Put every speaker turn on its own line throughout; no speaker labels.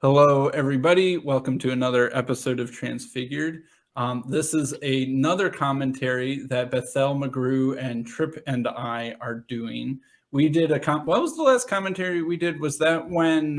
Hello, everybody. Welcome to another episode of Transfigured. This is another commentary that Bethel McGrew and Tripp and I are doing. We did what was the last commentary we did? Was that when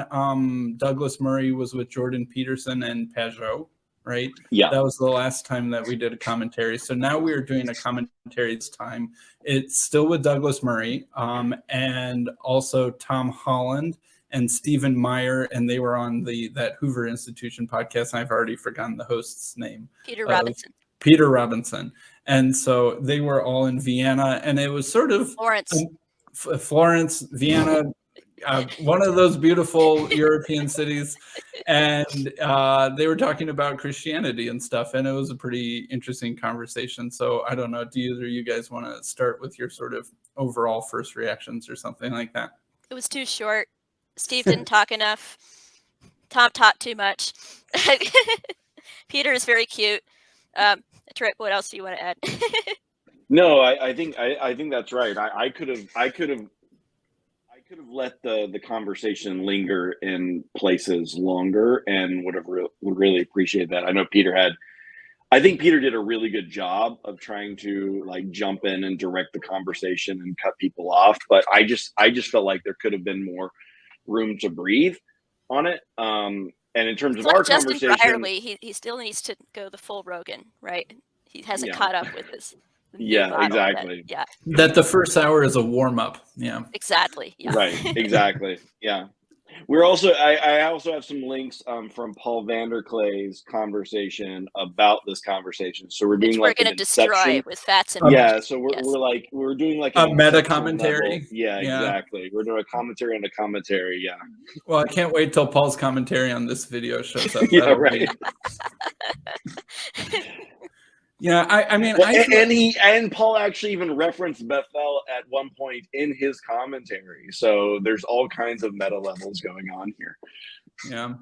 Douglas Murray was with Jordan Peterson and Pajot, right?
Yeah.
That was the last time that we did a commentary. So now we are doing a commentary this time. It's still with Douglas Murray and also Tom Holland and Stephen Meyer, and they were on that Hoover Institution podcast. And I've already forgotten the host's name.
Peter Robinson.
Peter Robinson. And so they were all in Vienna, and it was sort of Florence, Vienna, one of those beautiful European cities. And they were talking about Christianity and stuff, and it was a pretty interesting conversation. So I don't know, do either of you guys want to start with your sort of overall first reactions or something like that?
It was too short. Steve didn't talk enough. Tom talked too much. Peter is very cute. Tripp, what else do you want to add?
No, I think that's right. I could have let the conversation linger in places longer and would really appreciate that. I think Peter did a really good job of trying to like jump in and direct the conversation and cut people off. But I just felt like there could have been more room to breathe on it. And in terms of our conversation,
Byerly, he still needs to go the full Rogan, right? He hasn't caught up with this.
Yeah, exactly.
That the first hour is a warm up. Yeah,
exactly. Yeah.
Right. Exactly. Yeah. We're also, I also have some links from Paul Vanderklay's conversation about this conversation. So we're doing
we're going to destroy it with facts and
so we're doing like
a meta commentary.
Level. Yeah, exactly. We're doing a commentary on a commentary. Yeah.
Well, I can't wait till Paul's commentary on this video shows up.
Yeah, right.
Yeah, I mean,
and Paul actually even referenced Bethel at one point in his commentary. So there's all kinds of meta levels going on here.
Yeah,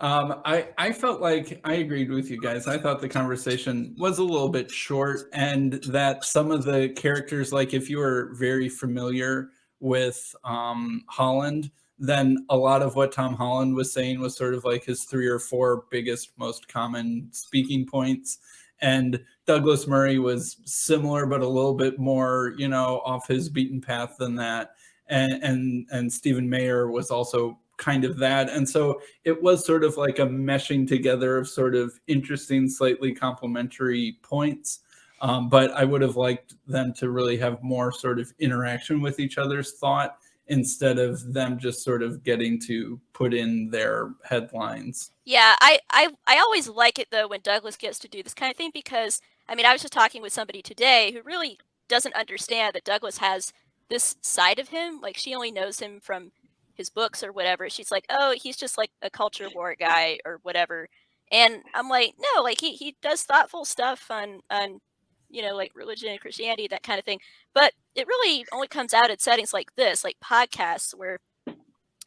I felt like I agreed with you guys. I thought the conversation was a little bit short, and that some of the characters, like if you were very familiar with Holland, then a lot of what Tom Holland was saying was sort of like his 3 or 4 biggest, most common speaking points. And Douglas Murray was similar, but a little bit more, off his beaten path than that. And Stephen Meyer was also kind of that. And so it was sort of like a meshing together of sort of interesting, slightly complementary points. But I would have liked them to really have more sort of interaction with each other's thought, instead of them just sort of getting to put in their headlines.
Yeah, I always like it, though, when Douglas gets to do this kind of thing, because, I mean, I was just talking with somebody today who really doesn't understand that Douglas has this side of him. Like, she only knows him from his books or whatever. She's like, oh, he's just like a culture war guy or whatever. And I'm like, no, like he does thoughtful stuff on like religion and Christianity, that kind of thing. But it really only comes out in settings like this, like podcasts, where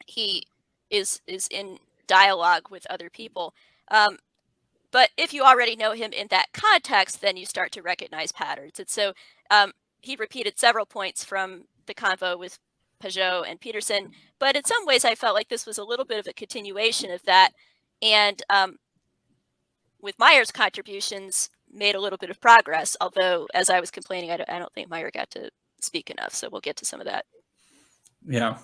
he is in dialogue with other people. But if you already know him in that context, then you start to recognize patterns. And so he repeated several points from the convo with Pajot and Peterson. But in some ways, I felt like this was a little bit of a continuation of that. And with Meyer's contributions, made a little bit of progress, although as I was complaining, I don't think Meyer got to speak enough, so we'll get to some of that.
Yeah.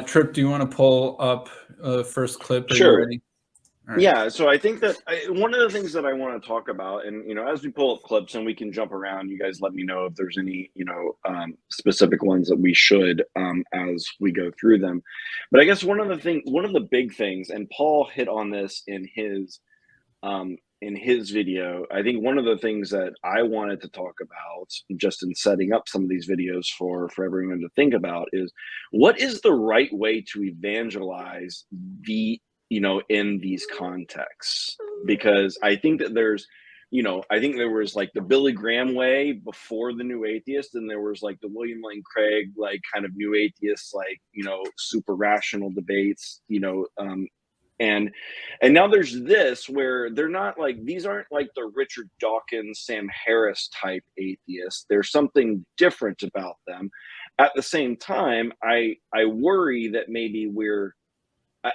Tripp, do you want to pull up the first clip?
Sure. Right. Yeah, so I think that one of the things that I want to talk about, and as we pull up clips and we can jump around, you guys let me know if there's any specific ones that we should as we go through them. But I guess one of the big things, and Paul hit on this in his video, I think one of the things that I wanted to talk about just in setting up some of these videos for everyone to think about is, what is the right way to evangelize in these contexts? Because I think that there's, I think there was like the Billy Graham way before the New Atheist, and there was like the William Lane Craig, like kind of New Atheist, like, super rational debates, and now there's this where they're not like, these aren't like the Richard Dawkins, Sam Harris type atheists. There's something different about them. At the same time, I worry that maybe we're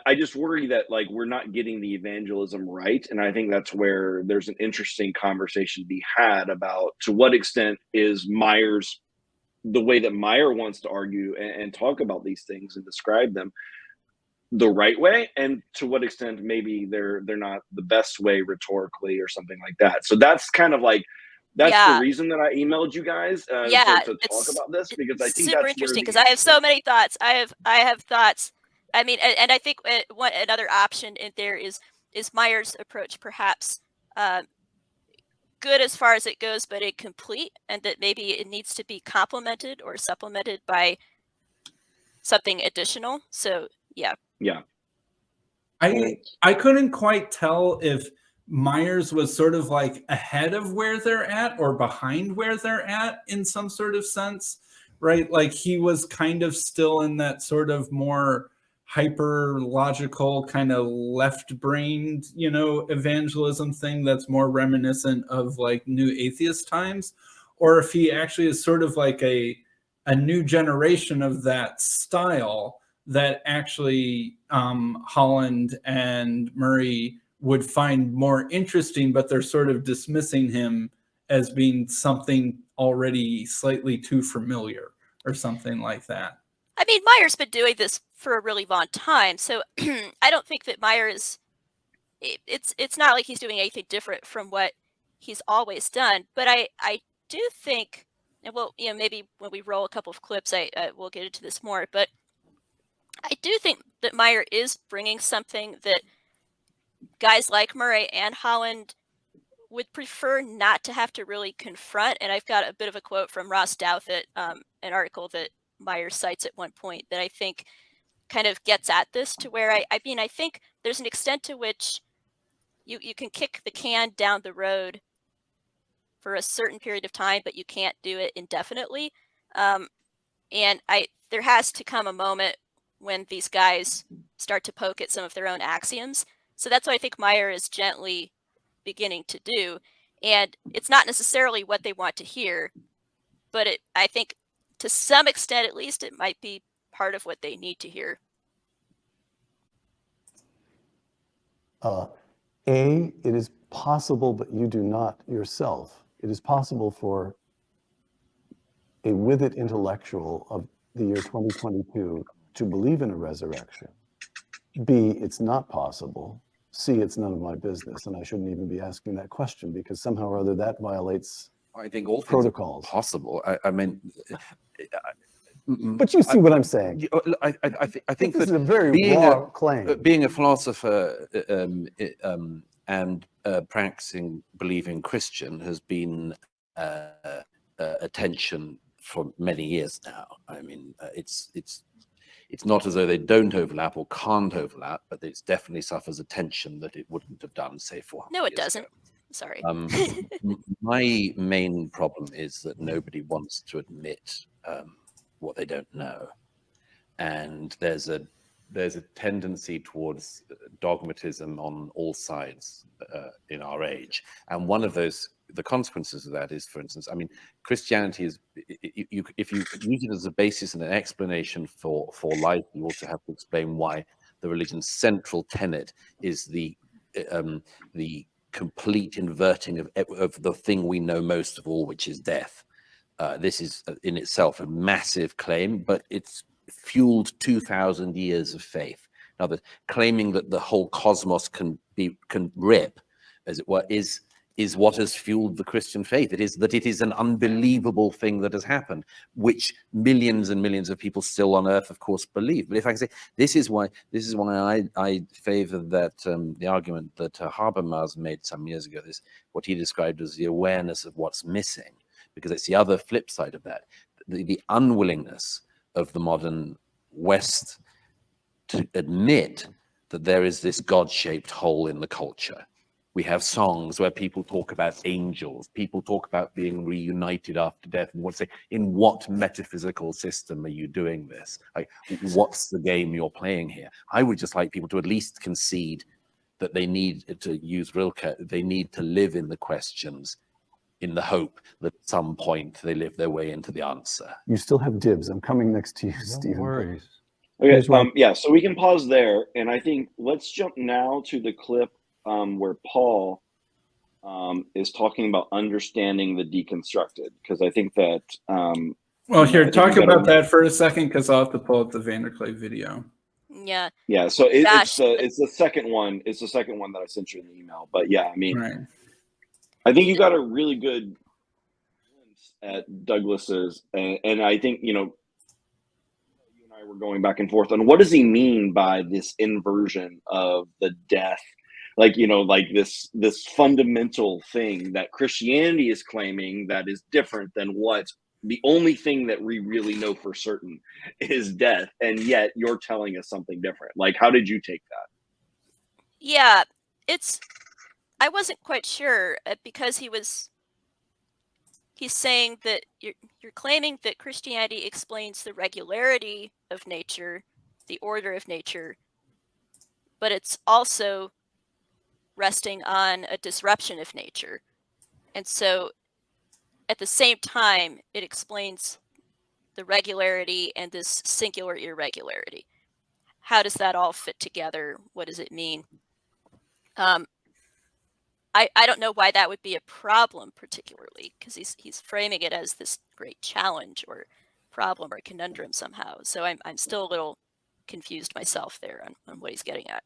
I just worry that like we're not getting the evangelism right, and I think that's where there's an interesting conversation to be had about to what extent is Meyer's the way that Meyer wants to argue and talk about these things and describe them the right way, and to what extent maybe they're not the best way rhetorically or something like that. So that's kind of like that's the
Yeah.
reason that I emailed you guys
Yeah,
to talk about this, because I think
super
that's where
interesting
the
because I have so many thoughts. I have thoughts. I mean, and I think another option in there is Meyer's approach perhaps good as far as it goes, but incomplete, and that maybe it needs to be complemented or supplemented by something additional. So yeah.
I couldn't quite tell if Myers was sort of like ahead of where they're at or behind where they're at in some sort of sense, right? Like he was kind of still in that sort of more hyper logical kind of left brained, evangelism thing that's more reminiscent of like new atheist times, or if he actually is sort of like a new generation of that style that actually Holland and Murray would find more interesting, but they're sort of dismissing him as being something already slightly too familiar or something like that.
I mean, Meyer's been doing this for a really long time, so I don't think that Meyer is. It's not like he's doing anything different from what he's always done. But I do think, and well, maybe when we roll a couple of clips, we'll get into this more. But I do think that Meyer is bringing something that guys like Murray and Holland would prefer not to have to really confront. And I've got a bit of a quote from Ross Douthat, an article that Meyer cites at one point that I think kind of gets at this, to where I mean, I think there's an extent to which you can kick the can down the road for a certain period of time, but you can't do it indefinitely. And there has to come a moment when these guys start to poke at some of their own axioms. So that's what I think Meyer is gently beginning to do. And it's not necessarily what they want to hear, but I think to some extent, at least, it might be part of what they need to hear.
It is possible, but you do not yourself. It is possible for a with-it intellectual of the year 2022 to believe in a resurrection. B, it's not possible. C, it's none of my business, and I shouldn't even be asking that question because somehow or other that violates
I think all
protocols.
Things are possible. I mean,
but you see what I'm saying.
I think
this
that
is a very raw claim.
Being a philosopher and practicing, believing Christian has been a tension for many years now. I mean, it's not as though they don't overlap or can't overlap, but it definitely suffers a tension that it wouldn't have done, say, 400
No, it
years
doesn't.
ago.
Sorry.
My main problem is that nobody wants to admit what they don't know, and there's a tendency towards dogmatism on all sides in our age, and one of the consequences of that is, for instance, I mean, Christianity is, if you use it as a basis and an explanation for life, you also have to explain why the religion's central tenet is the complete inverting of the thing we know most of all, which is death. This is in itself a massive claim, but it's fueled 2,000 years of faith. Now, claiming that the whole cosmos can rip, as it were, is what has fueled the Christian faith. It is an unbelievable thing that has happened, which millions and millions of people still on earth, of course, believe. But if I can say, this is why I favor that the argument that Habermas made some years ago, what he described as the awareness of what's missing, because it's the other flip side of that, the unwillingness of the modern West to admit that there is this God-shaped hole in the culture. We have songs where people talk about angels, people talk about being reunited after death, and say, in what metaphysical system are you doing this? Like, what's the game you're playing here? I would just like people to at least concede that they need, to use Rilke, they need to live in the questions in the hope that at some point they live their way into the answer.
You still have dibs. I'm coming next to you, Stephen.
No worries.
Okay.
Here's what
Yeah. So we can pause there, and I think let's jump now to the clip where Paul is talking about understanding the deconstructed, because I think that
Well,
you know,
here,
I think
talk
we gotta
about that for a second, because I'll have to pull up the Vanderclay video.
Yeah.
yeah. So
Gosh.
it's the second one. It's the second one that I sent you in the email. But yeah, I mean,
Right.
I think you got a really good glimpse at Douglas's, and I think, you know, you and I were going back and forth on what does he mean by this inversion of the death, like, you know, like this fundamental thing that Christianity is claiming that is different than what the only thing that we really know for certain is death, and yet you're telling us something different. Like, how did you take that?
Yeah, I wasn't quite sure because he's saying that you're claiming that Christianity explains the regularity of nature, the order of nature, but it's also resting on a disruption of nature. And so at the same time, it explains the regularity and this singular irregularity. How does that all fit together? What does it mean? I don't know why that would be a problem particularly, because he's framing it as this great challenge or problem or conundrum somehow. So I'm still a little confused myself there on what he's getting at.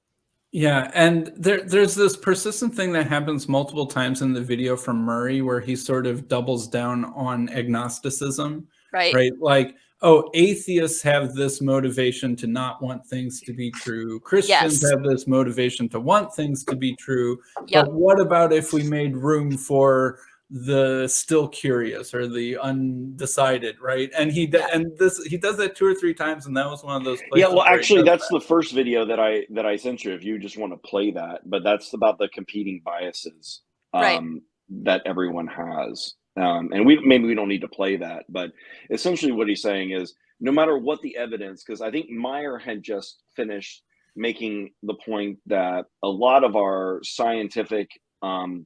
Yeah, and there's this persistent thing that happens multiple times in the video from Murray where he sort of doubles down on agnosticism,
Right.
right? Like, oh, atheists have this motivation to not want things to be true. Christians
Yes.
have this motivation to want things to be true.
Yep.
But what about if we made room for the still curious or the undecided, right? And he
Yeah.
he does that 2 or 3 times, and that was one of those places.
Yeah, well,
where he
actually,
does
that's
that.
the first video that I sent you. If you just want to play that, but that's about the competing biases
Right.
that everyone has, and we don't need to play that. But essentially, what he's saying is, no matter what the evidence, because I think Meyer had just finished making the point that a lot of our scientific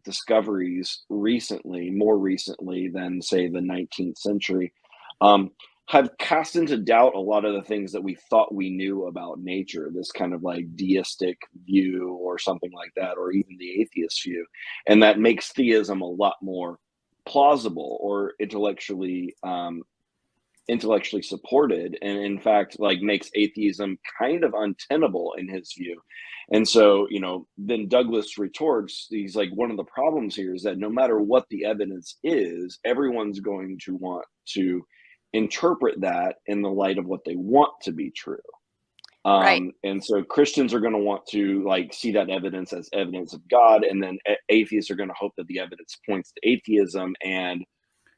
discoveries more recently than say the 19th century. Have cast into doubt a lot of the things that we thought we knew about nature, this kind of like deistic view or something like that, or even the atheist view. And that makes theism a lot more plausible or intellectually supported, and in fact like makes atheism kind of untenable in his view. And so, you know, then Douglas retorts, he's like, one of the problems here is that no matter what the evidence is, everyone's going to want to interpret that in the light of what they want to be true.
Right.
And so Christians are going to want to like see that evidence as evidence of God, and then atheists are going to hope that the evidence points to atheism. And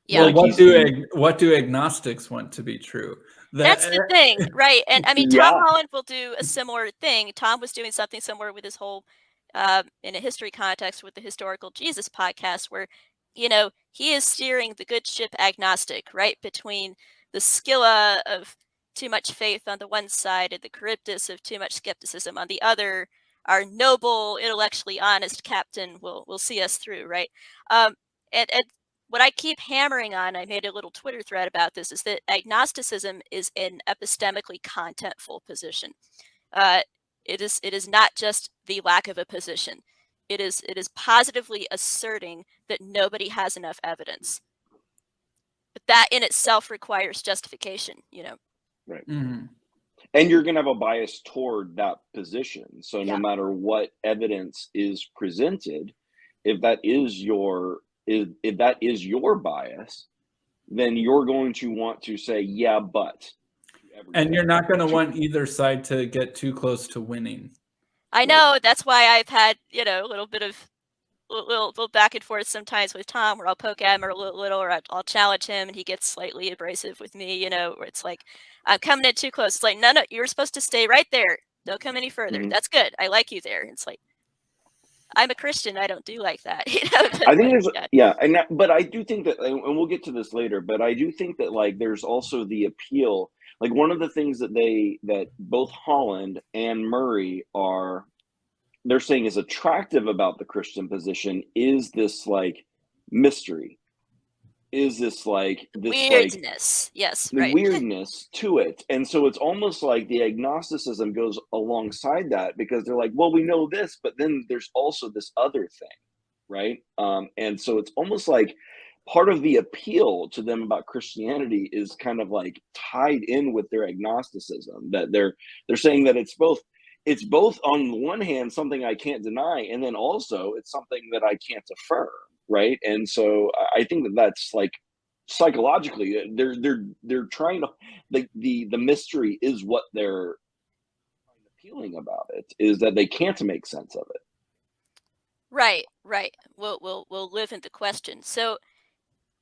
Yeah.
Well,
like
what do agnostics want to be true?
That's the thing, right? And I mean, Tom
Yeah.
Holland will do a similar thing. Tom was doing something similar with his whole, in a history context, with the Historical Jesus podcast, where, you know, he is steering the good ship agnostic, right, between the Scylla of too much faith on the one side and the Charybdis of too much skepticism on the other. Our noble, intellectually honest captain will see us through, right? And what I keep hammering on, I made a little Twitter thread about this, is that agnosticism is an epistemically contentful position. It is not just the lack of a position. It is positively asserting that nobody has enough evidence. But that in itself requires justification, you know.
Right.
Mm-hmm.
And you're going to have a bias toward that position. So
Yeah.
no matter what evidence is presented, if that is your bias, then you're going to want to say, yeah, but.
And you're not going to want either side to get too close to winning.
I know. That's why I've had, you know, a little bit of little back and forth sometimes with Tom, where I'll poke at him or a little, or I'll challenge him, and he gets slightly abrasive with me, you know, where it's like, I'm coming in too close. It's like, no, you're supposed to stay right there. Don't come any further.
Mm-hmm.
That's good. I like you there. It's like, I'm a Christian. I don't do like that. You know?
I think there's,
yeah.
But I do think that, and we'll get to this later, but I do think that like there's also the appeal. Like one of the things that both Holland and Murray they're saying is attractive about the Christian position is this like mystery. is this like
weirdness. Yes,
the
right.
weirdness to it. And so it's almost like the agnosticism goes alongside that, because they're like, well, we know this, but then there's also this other thing, right? And so it's almost like part of the appeal to them about Christianity is kind of like tied in with their agnosticism, that they're saying that it's both on the one hand something I can't deny, and then also it's something that I can't affirm, right? And so I think that that's like psychologically they're trying to, the mystery is what they're appealing about it, is that they can't make sense of it.
Right. We'll live in the question. So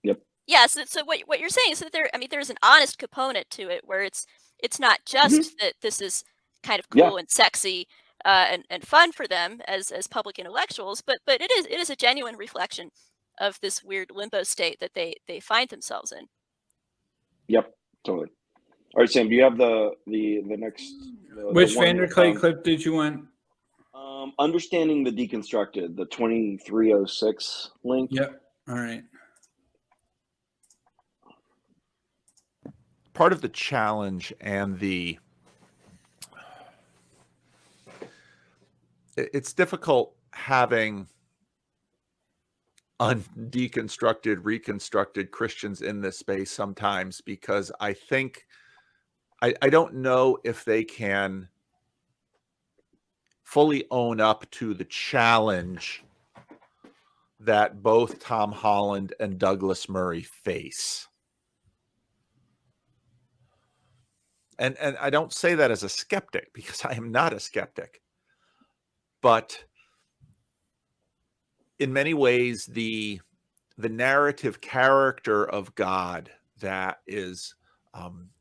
Yep.
yeah, so what you're saying is that there's an honest component to it where it's not just that this is kind of cool and sexy and fun for them as public intellectuals, but it is a genuine reflection of this weird limbo state that they find themselves in.
Yep, totally. All right, Sam, do you have the next
Which Vanderklay clip did you want?
Understanding the Deconstructed, the 2306 link.
Yep. All right.
Part of the challenge and it's difficult having undeconstructed, reconstructed Christians in this space sometimes, because I think I don't know if they can fully own up to the challenge that both Tom Holland and Douglas Murray face. And I don't say that as a skeptic, because I am not a skeptic. But in many ways, the narrative character of God that is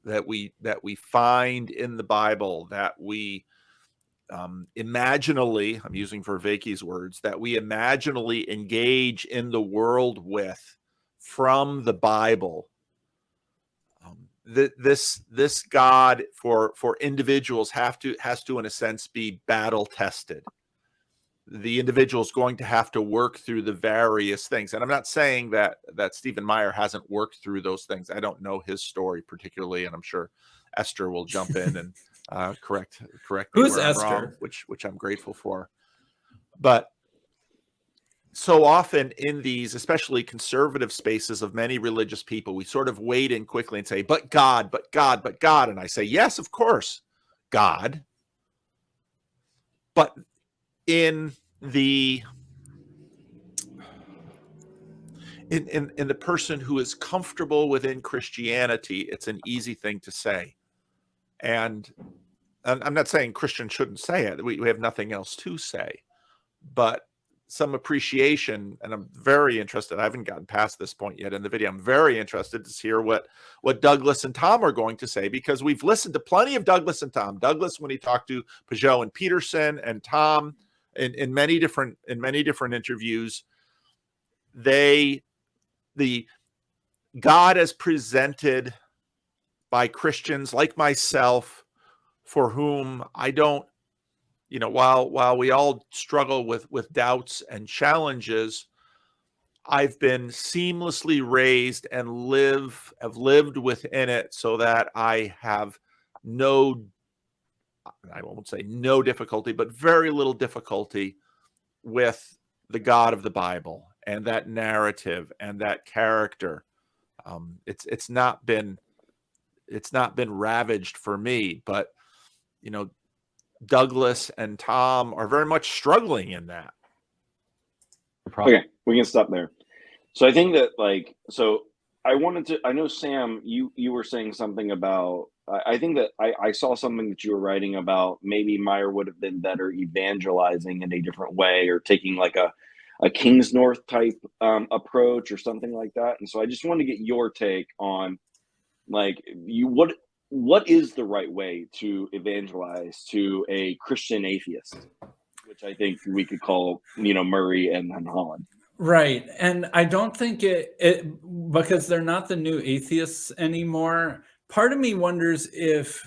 that we find in the Bible, that we imaginally, I'm using Vervaeke's words, that we imaginally engage in the world with from the Bible. This God for individuals has to in a sense be battle tested. The individual is going to have to work through the various things, and I'm not saying that Stephen Meyer hasn't worked through those things. I don't know his story particularly, and I'm sure Esther will jump in and correct me
Who's
where I'm
Esther?
wrong, which I'm grateful for. But so often in these, especially conservative spaces of many religious people, we sort of wade in quickly and say, but God, but God, but God. And I say, yes, of course, God. But in the person who is comfortable within Christianity, it's an easy thing to say. And I'm not saying Christians shouldn't say it. We have nothing else to say. But some appreciation, and I'm very interested. I haven't gotten past this point yet in the video. I'm very interested to hear what Douglas and Tom are going to say, because we've listened to plenty of Douglas and Tom. Douglas, when he talked to Peugeot and Peterson, and Tom in many different interviews, the God as presented by Christians like myself, for whom I don't, while we all struggle with doubts and challenges, I've been seamlessly raised and have lived within it, so that I have I won't say no difficulty, but very little difficulty with the God of the Bible and that narrative and that character. It's not been ravaged for me, but Douglas and Tom are very much struggling in that.
Okay, we can stop there. So I think that I know, Sam, you were saying something about, I think that I saw something that you were writing about maybe Meyer would have been better evangelizing in a different way, or taking like a King's North type approach or something like that. And so I just wanted to get your take on what is the right way to evangelize to a Christian atheist, which I think we could call, Murray and Holland.
Right. And I don't think it because they're not the new atheists anymore. Part of me wonders if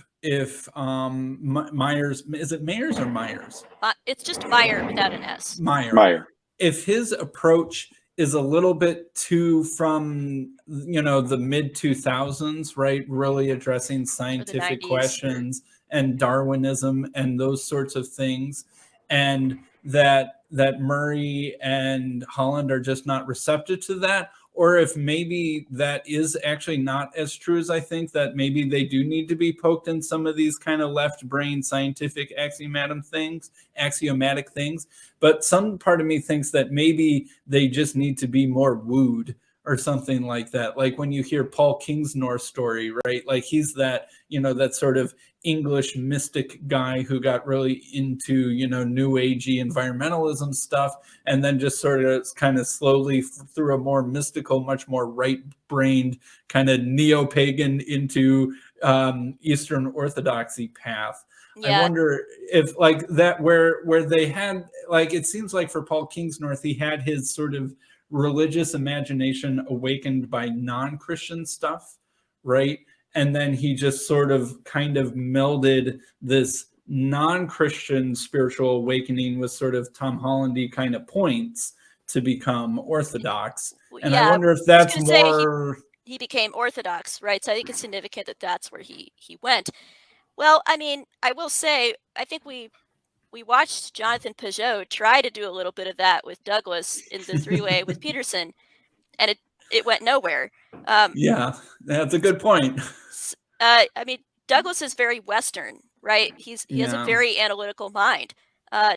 Myers, is it Mayers or Myers?
It's just Meyer without an S.
Meyer. If his approach is a little bit too from, you know, the mid 2000s, right? Really addressing scientific
90s.
questions and Darwinism and those sorts of things, and that Murray and Holland are just not receptive to that, or if maybe that is actually not as true as I think, that maybe they do need to be poked in some of these kind of left brain scientific axiomatic things. But some part of me thinks that maybe they just need to be more wooed or something like that. Like when you hear Paul Kingsnorth's story, right? Like he's that, you know, that sort of English mystic guy who got really into, you know, new agey environmentalism stuff, and then just sort of kind of slowly through a more mystical, much more right-brained kind of neo-pagan into Eastern Orthodoxy path.
Yeah.
I wonder if like that where they had, like, it seems like for Paul Kingsnorth, he had his sort of religious imagination awakened by non-Christian stuff, right? And then he just sort of kind of melded this non-Christian spiritual awakening with sort of Tom Hollandy kind of points to become Orthodox. And I wonder if that's more.
He became Orthodox, right? So I think it's significant that that's where he went. Well, I mean, I will say, I think we watched Jonathan Peugeot try to do a little bit of that with Douglas in the three-way with Peterson, and it went nowhere.
Yeah, that's a good point.
I mean, Douglas is very Western, right? He has a very analytical mind.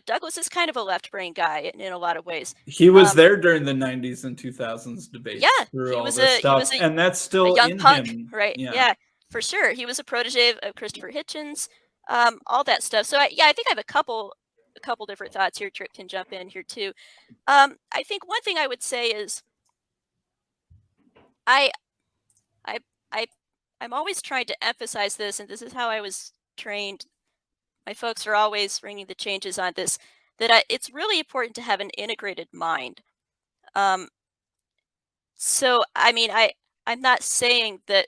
Douglas is kind of a left brain guy in a lot of ways.
He was there during the 90s and 2000s debates.
Yeah,
through
he
all
was
this stuff, and that's still
a young
in
punk,
him,
right? Yeah, for sure. He was a protege of Christopher Hitchens, all that stuff. So I think I have a couple different thoughts here. Tripp can jump in here too. I think one thing I would say is I'm always trying to emphasize this, and this is how I was trained. My folks are always bringing the changes on this, that it's really important to have an integrated mind. So, I mean, I'm not saying that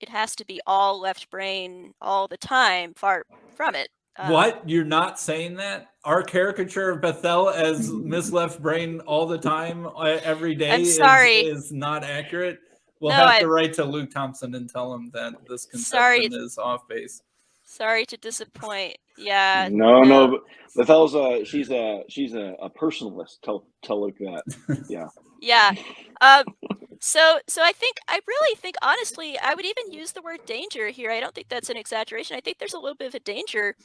it has to be all left brain all the time, far from it.
What? You're not saying that? Our caricature of Bethel as Miss Left Brain all the time, every day,
I'm sorry.
is not accurate? We'll
No,
have to write to Luke Thompson and tell him that this conception is off base.
Sorry to disappoint. Yeah.
No. Bethel's she's a personalist. Tell Luke that. Yeah.
Yeah. So I really think honestly, I would even use the word danger here. I don't think that's an exaggeration. I think there's a little bit of a danger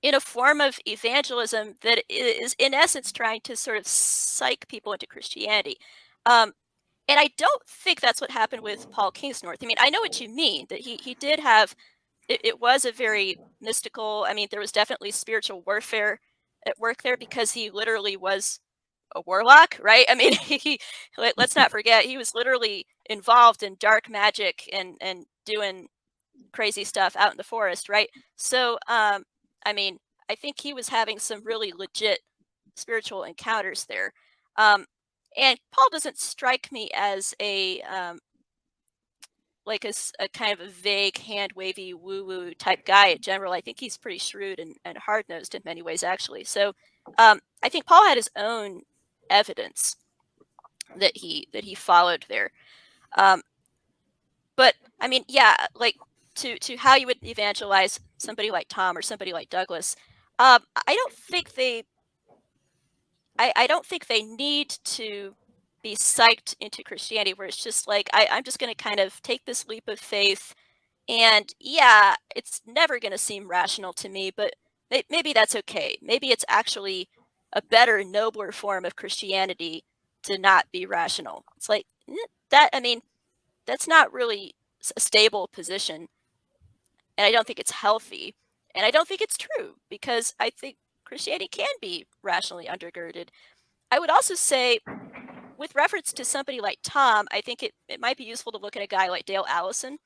in a form of evangelism that is in essence trying to sort of psych people into Christianity. And I don't think that's what happened with Paul Kingsnorth. I mean, I know what you mean, that he did have, it was a very mystical, I mean, there was definitely spiritual warfare at work there because he literally was a warlock, right? I mean, let's not forget, he was literally involved in dark magic and doing crazy stuff out in the forest, right? So, I mean, I think he was having some really legit spiritual encounters there. And Paul doesn't strike me as a like a kind of a vague, hand-wavy, woo-woo type guy in general. I think he's pretty shrewd and hard-nosed in many ways, actually. So I think Paul had his own evidence that he followed there. But I mean, yeah, like to how you would evangelize somebody like Tom or somebody like Douglas, I don't think they need to be psyched into Christianity, where it's just like, I'm just going to kind of take this leap of faith, and yeah, it's never going to seem rational to me, but maybe that's okay. Maybe it's actually a better, nobler form of Christianity to not be rational. It's like that. I mean, that's not really a stable position, and I don't think it's healthy, and I don't think it's true, because I think Christianity can be rationally undergirded. I would also say, with reference to somebody like Tom, I think it might be useful to look at a guy like Dale Allison,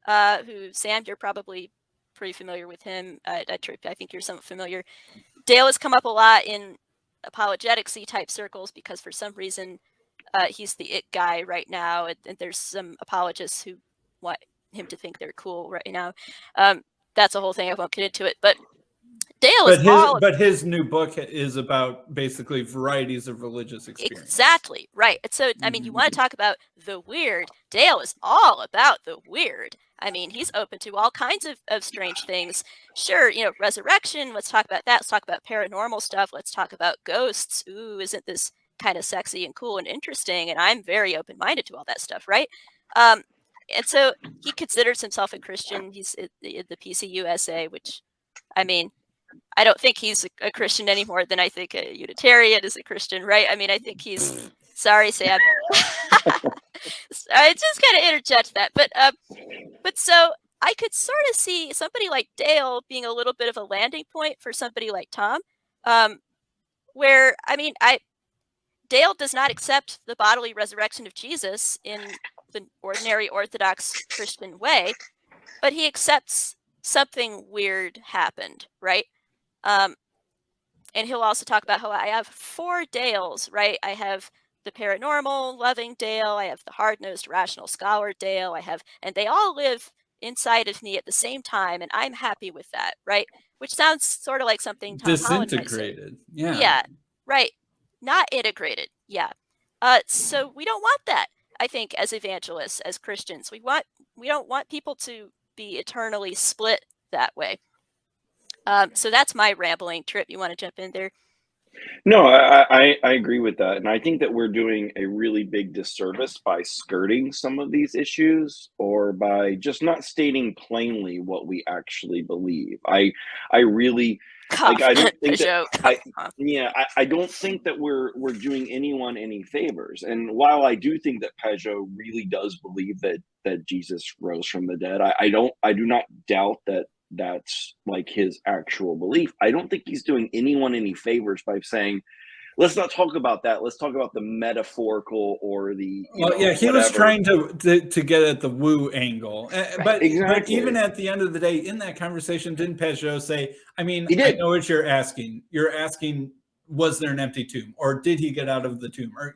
who, Sam, you're probably pretty familiar with him. I think you're somewhat familiar. Dale has come up a lot in apologetics-y type circles because for some reason he's the it guy right now, and there's some apologists who want him to think they're cool right now. That's a whole thing. I won't get into it. But Dale is all
but his new book is about basically varieties of religious experience.
exactly right. And so, I mean, you want to talk about the weird. Dale is all about the weird. I mean, he's open to all kinds of strange things. Sure, you know, resurrection. Let's talk about that. Let's talk about paranormal stuff. Let's talk about ghosts. Ooh, isn't this kind of sexy and cool and interesting? And I'm very open-minded to all that stuff, right? And so he considers himself a Christian. He's in the PCUSA, which, I mean, I don't think he's a Christian any more than I think a Unitarian is a Christian, right? I mean, I think he's, sorry, Sam. I just kind of interject that. But so I could sort of see somebody like Dale being a little bit of a landing point for somebody like Tom, where, I mean, Dale does not accept the bodily resurrection of Jesus in the ordinary Orthodox Christian way, but he accepts something weird happened, right? And he'll also talk about how I have 4 Dales, right? I have the paranormal, loving Dale. I have the hard-nosed, rational scholar Dale. And they all live inside of me at the same time, and I'm happy with that, right? Which sounds sort of like something Tom Holland might say.
Disintegrated. Yeah.
Yeah, right. Not integrated. Yeah. So we don't want that, I think, as evangelists, as Christians. We don't want people to be eternally split that way. So that's my rambling. Tripp, you want to jump in there?
No, I agree with that. And I think that we're doing a really big disservice by skirting some of these issues or by just not stating plainly what we actually believe. I really like, I don't think that I don't think that we're doing anyone any favors. And while I do think that Pajot really does believe that Jesus rose from the dead, I do not doubt that that's like his actual belief. I don't think he's doing anyone any favors by saying, let's not talk about that. Let's talk about the metaphorical or the
he was trying to get at the woo angle. But even at the end of the day, in that conversation, didn't Pajot say, I mean, I know what you're asking. You're asking, was there an empty tomb, or did he get out of the tomb, or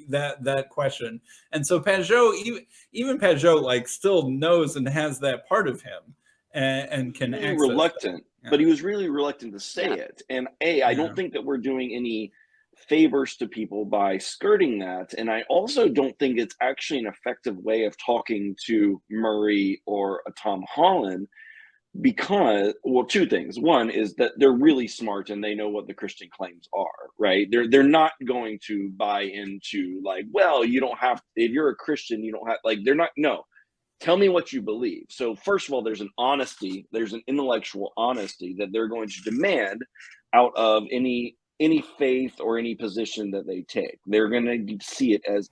that question? And so Pajot, even Pajot, like, still knows and has that part of him. And can access
reluctant, but he was really reluctant to say it. And I don't think that we're doing any favors to people by skirting that. And I also don't think it's actually an effective way of talking to Murray or a Tom Holland, because, well, 2 things. One is that they're really smart and they know what the Christian claims are, right? They're not going to buy into, like, well, you don't have, if you're a Christian, you don't have, like, they're not, no. Tell me what you believe. So first of all, there's an honesty, there's an intellectual honesty that they're going to demand out of any faith or any position that they take. They're going to see it as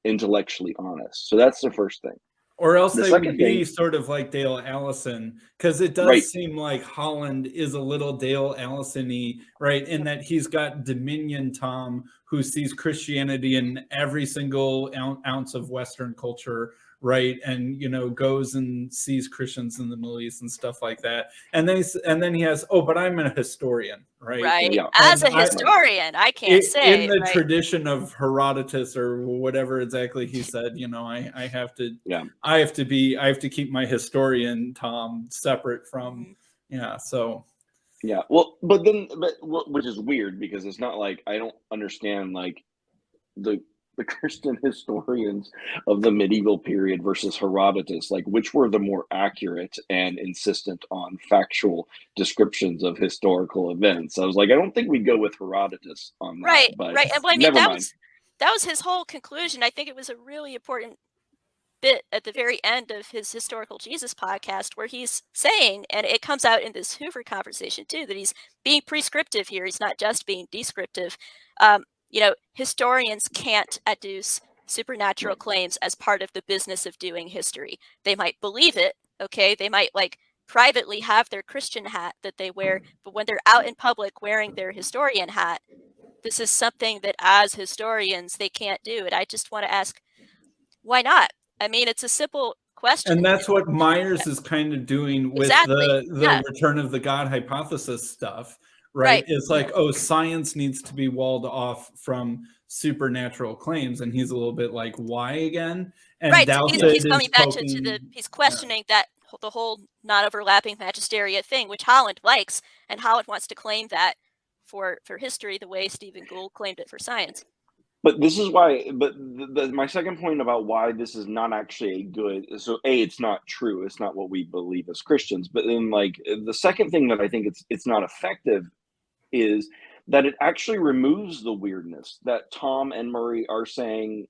intellectually honest. So that's the first thing.
Or else they would be sort of like Dale Allison, because it does seem like Holland is a little Dale Allison-y, right? In that he's got Dominion Tom, who sees Christianity in every single ounce of Western culture, right? And goes and sees Christians in the Middle East and stuff like that. And then he has, but I'm a historian, right?
Right. Yeah. As a historian, I can't say
in the tradition of Herodotus or whatever exactly he said. I have to keep my historian Tom separate from So.
Yeah. Well, but which is weird, because it's not like I don't understand like the Christian historians of the medieval period versus Herodotus, like which were the more accurate and insistent on factual descriptions of historical events. I was like, I don't think we go with Herodotus on that.
Right,
but
right. And well, I mean, that was his whole conclusion. I think it was a really important bit at the very end of his Historical Jesus podcast, where he's saying, and it comes out in this Hoover conversation too, that he's being prescriptive here. He's not just being descriptive. Historians can't adduce supernatural claims as part of the business of doing history. They might believe it, okay? They might like privately have their Christian hat that they wear, but when they're out in public wearing their historian hat, this is something that as historians they can't do. And I just want to ask, why not? I mean, it's a simple question.
And that's what Myers is kind of doing with the return of the God hypothesis stuff. Right. It's like, science needs to be walled off from supernatural claims. And he's a little bit like, why again? And
he's coming back to he's questioning that the whole non-overlapping magisteria thing, which Holland likes, and Holland wants to claim that for history the way Stephen Gould claimed it for science.
But this is why. But my second point about why this is not actually a good. So it's not true. It's not what we believe as Christians. But then, like, the second thing that I think it's not effective is that it actually removes the weirdness that Tom and Murray are saying,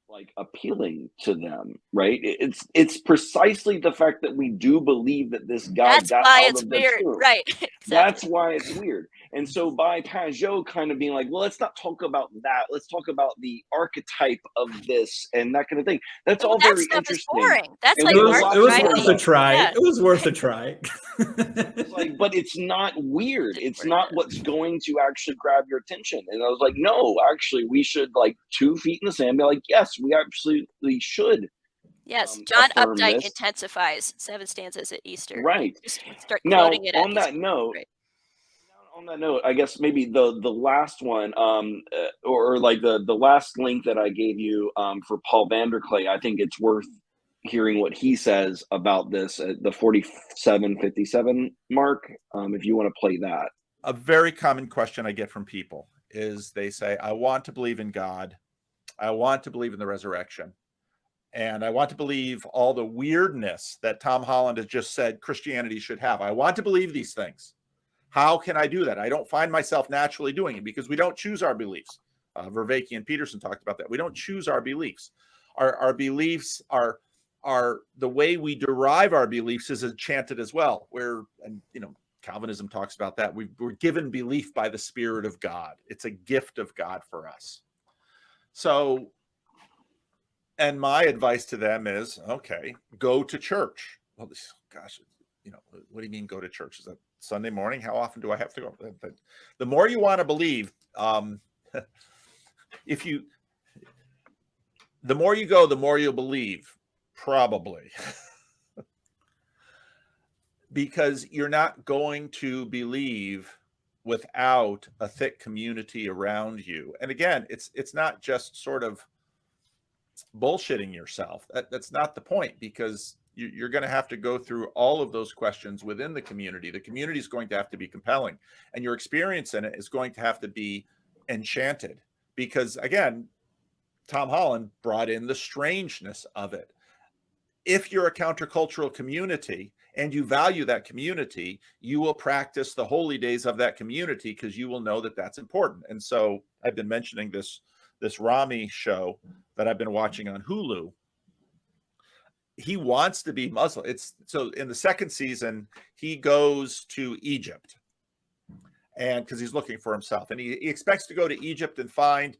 like, appealing to them, right? It's precisely the fact that we do believe that this guy
That's
got
why
out
it's
of the
weird,
tomb.
right? Exactly.
That's why it's weird. And so by Pajot kind of being like, well, let's not talk about that. Let's talk about the archetype of this and that kind of thing. That's all
that
very
stuff
interesting.
is boring. That's
It
like
was-
Martin
it was
Shkreli.
worth a try.
Yeah.
It was worth a try.
It's like, but it's not weird. It's
Weird.
not what's going to actually grab your attention. And I was like, no, actually, we should, like, 2 feet in the sand, be like, yes, we absolutely should.
Yes, John
affirm
Updike
this.
intensifies 7 stanzas at Easter.
Right.
Just start
Now,
quoting it.
on that note,
Right.
I guess maybe the last one, or like the last link that I gave you for Paul Vanderklay, I think it's worth hearing what he says about this at the 47:57 mark. If you want to play that.
A very common question I get from people is they say, I want to believe in God. I want to believe in the resurrection. And I want to believe all the weirdness that Tom Holland has just said Christianity should have. I want to believe these things. How can I do that? I don't find myself naturally doing it because we don't choose our beliefs. Vervaeke and Peterson talked about that. We don't choose our beliefs. Our beliefs are the way we derive our beliefs is enchanted as well. Calvinism talks about that. We're given belief by the Spirit of God. It's a gift of God for us. So, and my advice to them is, okay, go to church. Well, gosh, what do you mean go to church? Is that Sunday morning? How often do I have to go? The more you want to believe, the more you go, the more you'll believe, probably. Because you're not going to believe without a thick community around you. And again, it's not just sort of bullshitting yourself. That's not the point, because you're going to have to go through all of those questions within the community. The community is going to have to be compelling, and your experience in it is going to have to be enchanted, because again, Tom Holland brought in the strangeness of it. If you're a countercultural community and you value that community, you will practice the holy days of that community because you will know that that's important. And so I've been mentioning this Rami show that I've been watching on Hulu. He wants to be Muslim. So in the second season, he goes to Egypt, and because he's looking for himself, and he expects to go to Egypt and find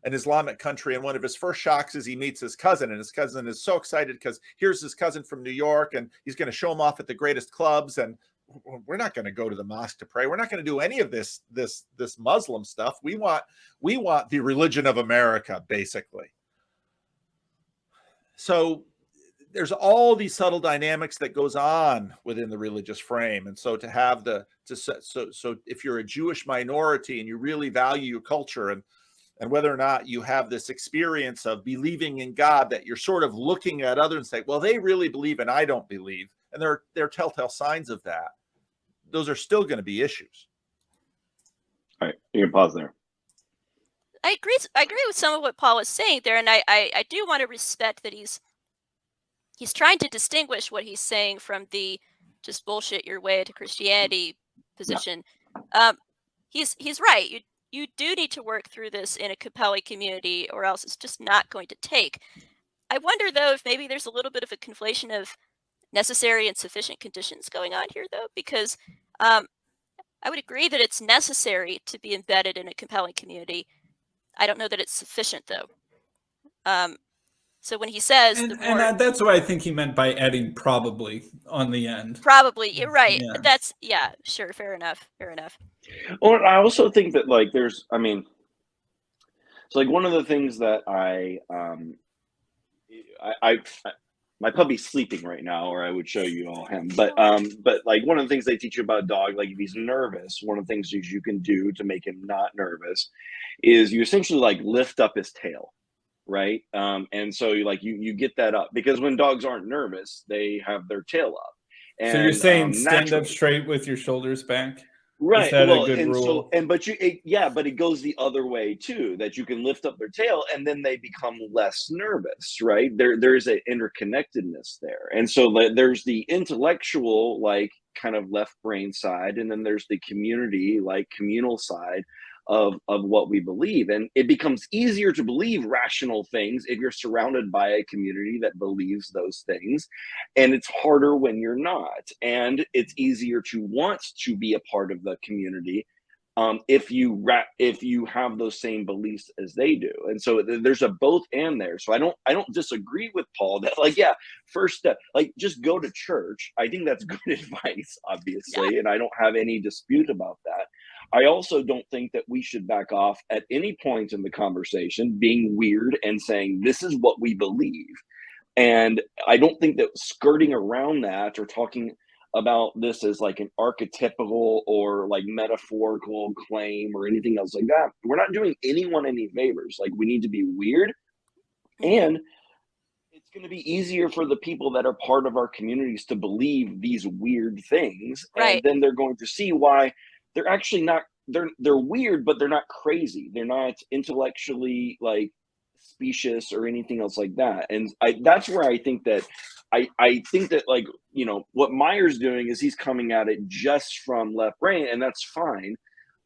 an Islamic country. And one of his first shocks is he meets his cousin, and his cousin is so excited because here's his cousin from New York, and he's going to show him off at the greatest clubs. And we're not going to go to the mosque to pray. We're not going to do any of this Muslim stuff. We want the religion of America, basically. So there's all these subtle dynamics that goes on within the religious frame. And so to have so if you're a Jewish minority and you really value your culture and whether or not you have this experience of believing in God, that you're sort of looking at others and say, well, they really believe and I don't believe. And there are telltale signs of that. Those are still going to be issues.
All right, you can pause there.
I agree with some of what Paul was saying there, and I do want to respect that he's trying to distinguish what he's saying from the just bullshit your way to Christianity position. Yeah. He's right. You do need to work through this in a compelling community, or else it's just not going to take. I wonder, though, if maybe there's a little bit of a conflation of necessary and sufficient conditions going on here, though, because I would agree that it's necessary to be embedded in a compelling community. I don't know that it's sufficient, though. So when he says...
that's what I think he meant by adding probably on the end.
Probably, you're right.
Yeah.
Sure, fair enough.
Well, I also think that, like, it's like one of the things that my puppy's sleeping right now, or I would show you all him. But like one of the things they teach you about a dog, like if he's nervous, one of the things you can do to make him not nervous is you essentially like lift up his tail. right? And so you get that up, because when dogs aren't nervous, they have their tail up. And
so you're saying stand up
naturally,
straight with your shoulders back? Is
right.
that a
Well,
good
and
rule?
but it goes the other way too, that you can lift up their tail and then they become less nervous, right? There's an interconnectedness there. And so there's the intellectual, like, kind of left brain side, and then there's the community, like, communal side of what we believe. And it becomes easier to believe rational things if you're surrounded by a community that believes those things, and it's harder when you're not. And it's easier to want to be a part of the community if you have those same beliefs as they do. And so there's a both and there. So I don't disagree with Paul that, like, yeah, first step, like, just go to church. I think that's good advice, obviously, and I don't have any dispute about that. I also don't think that we should back off at any point in the conversation being weird and saying this is what we believe. And I don't think that skirting around that or talking about this as like an archetypical or like metaphorical claim or anything else like that, we're not doing anyone any favors. Like, we need to be weird, and it's going to be easier for the people that are part of our communities to believe these weird things.
Right.
And then they're going to see why they're actually not, they're weird, but they're not crazy. They're not intellectually, like, specious or anything else like that. And that's where I think that I think that, like, what Meyer's doing is he's coming at it just from left brain, and that's fine.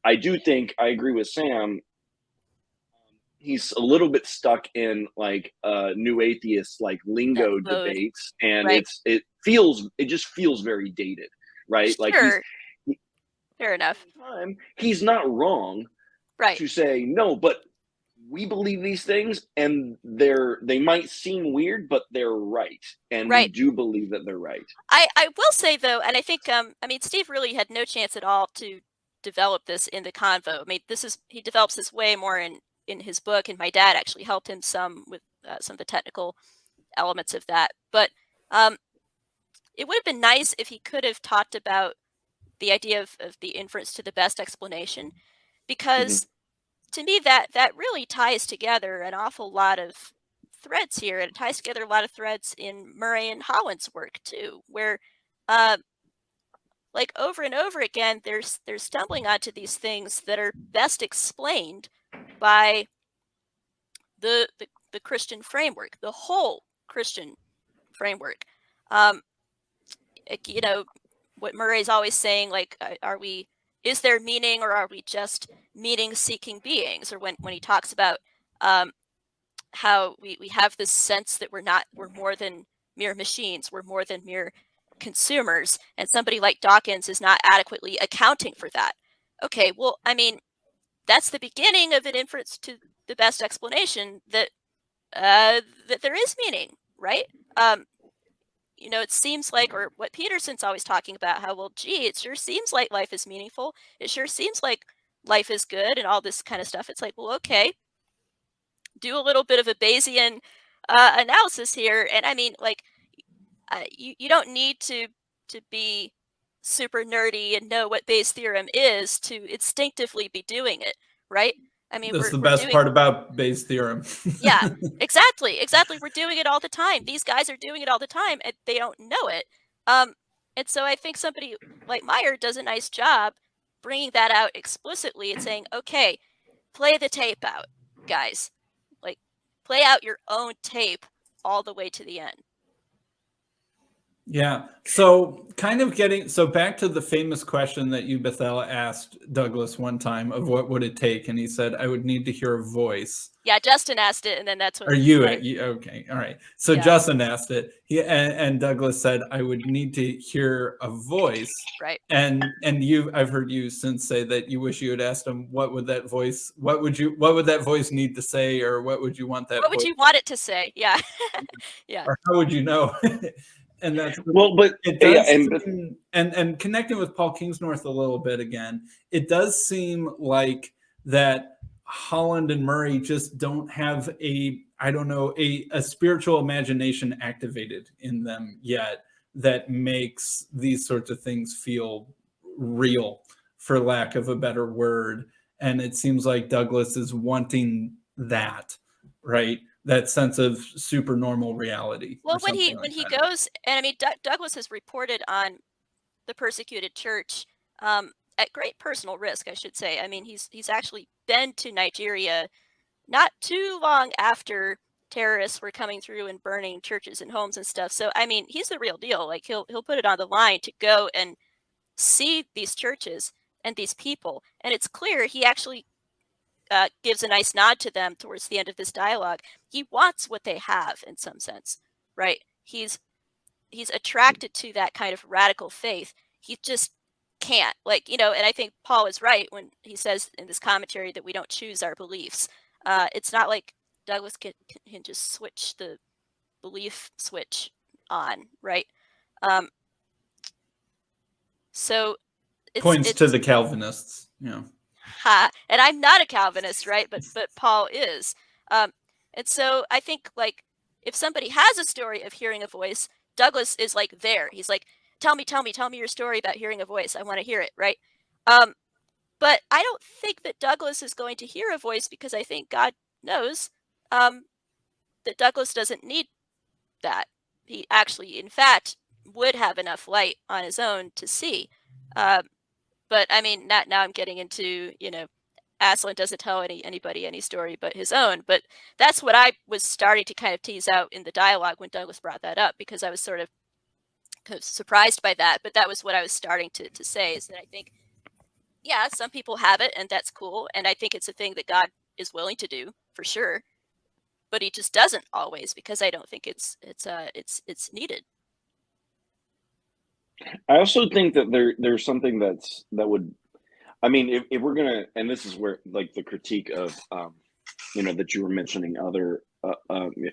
I do think I agree with Sam. He's a little bit stuck in, like, new atheist, like, lingo debates, and
right.
it just feels very dated, right?
Sure.
Like,
fair enough.
He's not wrong,
right,
to say no, but we believe these things, and they might seem weird, but they're right, and
right.
we do believe that they're right.
I will say, though, and I think Steve really had no chance at all to develop this in the convo. I mean, he develops this way more in his book, and my dad actually helped him some with some of the technical elements of that. But it would have been nice if he could have talked about the idea of the inference to the best explanation, because to me that really ties together an awful lot of threads here, and it ties together a lot of threads in Murray and Holland's work too, where like over and over again they're stumbling onto these things that are best explained by the Christian framework, the whole Christian framework. What Murray's always saying, like, is there meaning, or are we just meaning-seeking beings? Or when he talks about how we have this sense that we're more than mere machines, we're more than mere consumers, and somebody like Dawkins is not adequately accounting for that. Okay, well, I mean, that's the beginning of an inference to the best explanation that there is meaning, right? It seems like, or what Peterson's always talking about, how, well, gee, it sure seems like life is meaningful. It sure seems like life is good and all this kind of stuff. It's like, well, okay, do a little bit of a Bayesian analysis here. And I mean, like, you don't need to be super nerdy and know what Bayes' theorem is to instinctively be doing it, right? I mean,
that's the best part about Bayes' theorem.
Yeah, exactly. We're doing it all the time. These guys are doing it all the time, and they don't know it. And so I think somebody like Meyer does a nice job bringing that out explicitly and saying, okay, play the tape out, guys. Like, play out your own tape all the way to the end.
Yeah. So back to the famous question that you, Bethel, asked Douglas one time of what would it take? And he said, I would need to hear a voice.
Yeah, Justin asked it, and then that's what.
Are you okay? All right. So
yeah.
Justin asked it. And Douglas said, I would need to hear a voice.
Right.
And I've heard you since say that you wish you had asked him, what would that voice need to say, or what would you want that?
What would you want it to say? Yeah. Yeah.
Or how would you know? And that's
well, but
it does seem, and connecting with Paul Kingsnorth a little bit again, it does seem like that Holland and Murray just don't have a spiritual imagination activated in them yet that makes these sorts of things feel real, for lack of a better word. And it seems like Douglas is wanting that, right? that sense of supernormal reality.
Well,
or
when he
something
when
like
he
that.
goes, and I mean, Douglas has reported on the persecuted church at great personal risk, I should say. I mean, he's actually been to Nigeria not too long after terrorists were coming through and burning churches and homes and stuff. So I mean, he's the real deal. Like he'll put it on the line to go and see these churches and these people, and it's clear he actually gives a nice nod to them towards the end of this dialogue. He wants what they have in some sense, right? He's attracted to that kind of radical faith. He just can't, like, and I think Paul is right when he says in this commentary that we don't choose our beliefs. It's not like Douglas can just switch the belief switch on, right? So
Points to
it's
the Calvinists,
and I'm not a Calvinist, right? But Paul is. And so I think, like, if somebody has a story of hearing a voice, Douglas is like there. He's like, tell me your story about hearing a voice. I want to hear it, right? But I don't think that Douglas is going to hear a voice, because I think God knows that Douglas doesn't need that. He actually, in fact, would have enough light on his own to see. But I mean, now I'm getting into, Aslan doesn't tell anybody any story but his own. But that's what I was starting to kind of tease out in the dialogue when Douglas brought that up, because I was sort of surprised by that. But that was what I was starting to say, is that I think, yeah, some people have it, and that's cool. And I think it's a thing that God is willing to do for sure. But he just doesn't always, because I don't think it's needed.
I also think that there's something that would, I mean, if we're gonna, and this is where, like, the critique of that you were mentioning